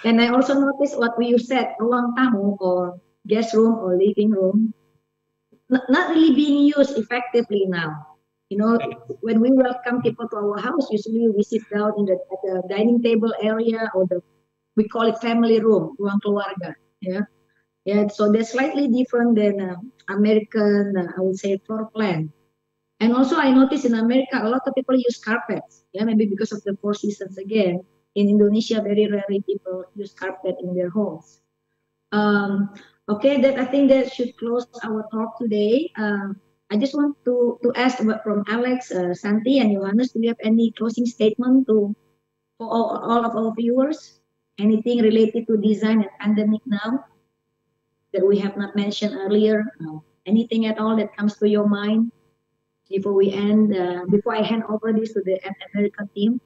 And I also noticed what you said, ruang tamu or guest room or living room, not really being used effectively now. You know, when we welcome people to our house, usually we sit down in at the dining table area or we call it family room, ruang keluarga. Yeah, yeah. So they're slightly different than American, I would say, floor plan. And also, I noticed in America, a lot of people use carpets. Yeah, maybe because of the four seasons again. In Indonesia, very rarely people use carpet in their homes. Um, okay, that I think that should close our talk today. I just want to ask from Alex, Santi, and Yohannes, do you have any closing statement for all of our viewers? Anything related to design and pandemic now that we have not mentioned earlier? Anything at all that comes to your mind before we end? Before I hand over this to the American team?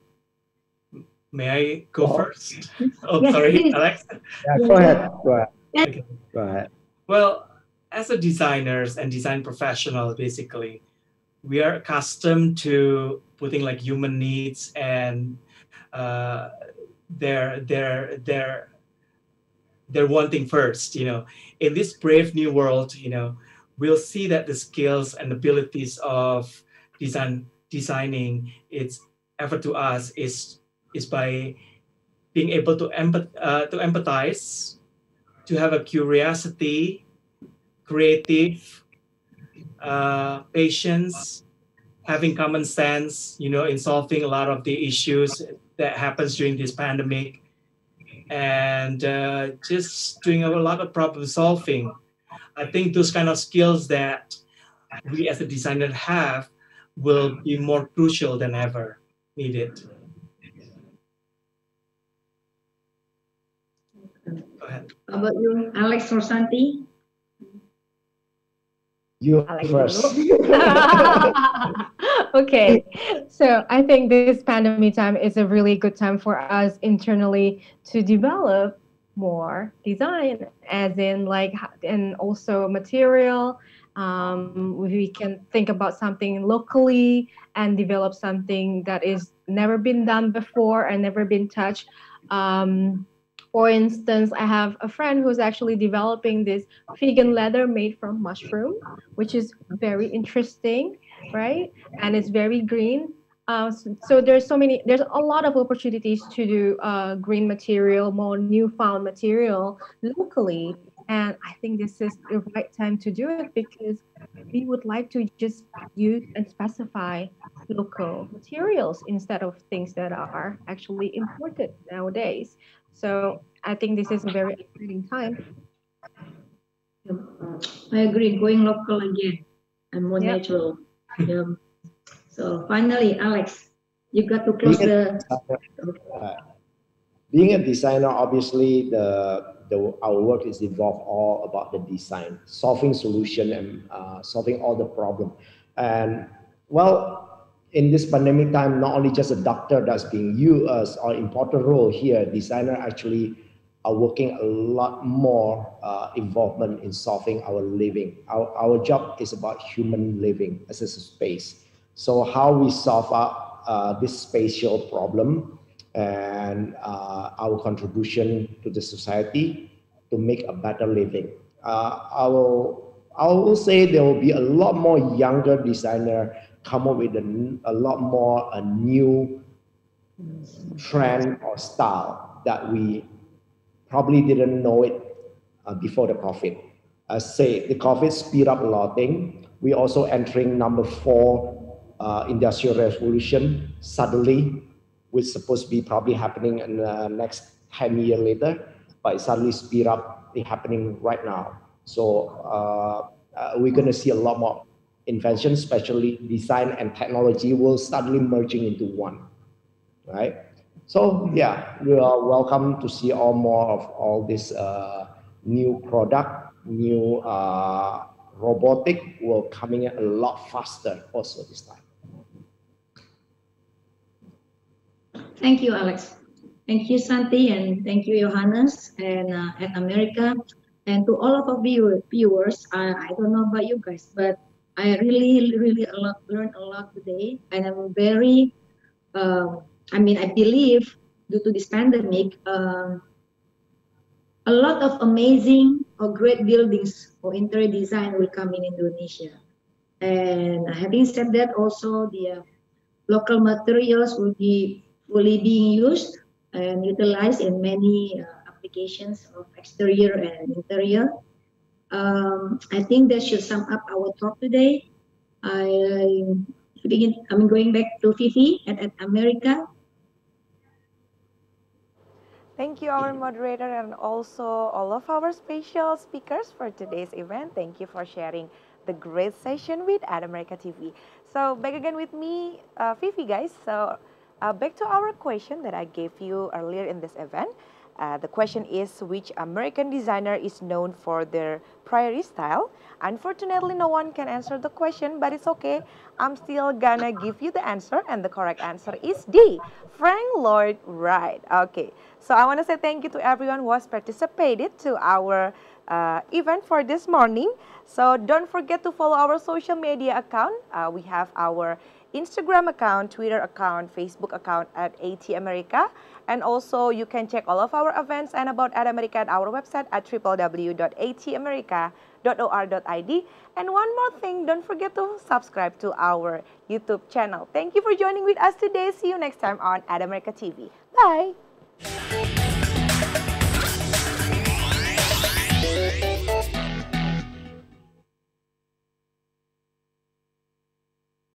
May I go first? Oh, Yes, sorry, please. Alex. Yeah, go ahead. Go ahead. Okay. Go ahead. Well, as a designers and design professional, basically, we are accustomed to putting like human needs and uh, their their their their wanting first. In this brave new world, we'll see that the skills and abilities of designing its effort to us is by being able to empathize, to have a curiosity, creative, patience, having common sense, in solving a lot of the issues that happens during this pandemic, and just doing a lot of problem solving. I think those kind of skills that we as a designer have will be more crucial than ever needed. Go ahead. How about you, Alex or Santi? You Alex first. Okay, so I think this pandemic time is a really good time for us internally to develop more design, as in like, and also material. We can think about something locally and develop something that is never been done before and never been touched. Um, for instance, I have a friend who's actually developing this vegan leather made from mushroom, which is very interesting, right? And it's very green. So there's a lot of opportunities to do green material, more newfound material locally And I think this is the right time to do it because we would like to just use and specify local materials instead of things that are actually imported nowadays. So I think this is a very exciting time. I agree. Going local again and more Yep. natural. Yeah. So finally, Alex, you got to Being close a the. designer, being a designer, obviously our work is evolved all about the design, solving solution and solving all the problem. And well, in this pandemic time, not only just a doctor that's being used as our important role here, designer actually are working a lot more involvement in solving our living. Our job is about human living as a space. So how we solve this spatial problem and our contribution to the society to make a better living. I will say there will be a lot more younger designer come up with a lot more a new trend or style that we probably didn't know it before the COVID. Say the COVID speed up a lot of things. We also entering number four industrial revolution suddenly, which is supposed to be probably happening in the next 10 years later, but it suddenly speed up. It's happening right now. So we're going to see a lot more invention, especially design and technology, will suddenly merging into one, right? So yeah, we are welcome to see all more of all this new product, new robotic will coming in a lot faster also this time. Thank you, Alex. Thank you, Santi, and thank you, Yohannes, and at America, and to all of our viewers. I don't know about you guys, but I really learned a lot today, and I'm very. I believe due to this pandemic, a lot of amazing or great buildings or interior design will come in Indonesia. And having said that, also the local materials will be fully being used and utilized in many applications of exterior and interior. I think that should sum up our talk today. I'm going back to Fifi at America. Thank you, our moderator, and also all of our special speakers for today's event. Thank you for sharing the great session with Ad America TV. So back again with me, Fifi, guys. So back to our question that I gave you earlier in this event. The question is, which American designer is known for their prairie style? Unfortunately, no one can answer the question, but it's okay. I'm still gonna give you the answer, and the correct answer is D, Frank Lloyd Wright. Okay, so I want to say thank you to everyone who has participated to our event for this morning. So don't forget to follow our social media account. We have our Instagram account, Twitter account, Facebook account at AT America. And also you can check all of our events and about Ad America at our website at www.atamerica.or.id. And one more thing, don't forget to subscribe to our YouTube channel. Thank you for joining with us today. See you next time on Ad America TV. Bye!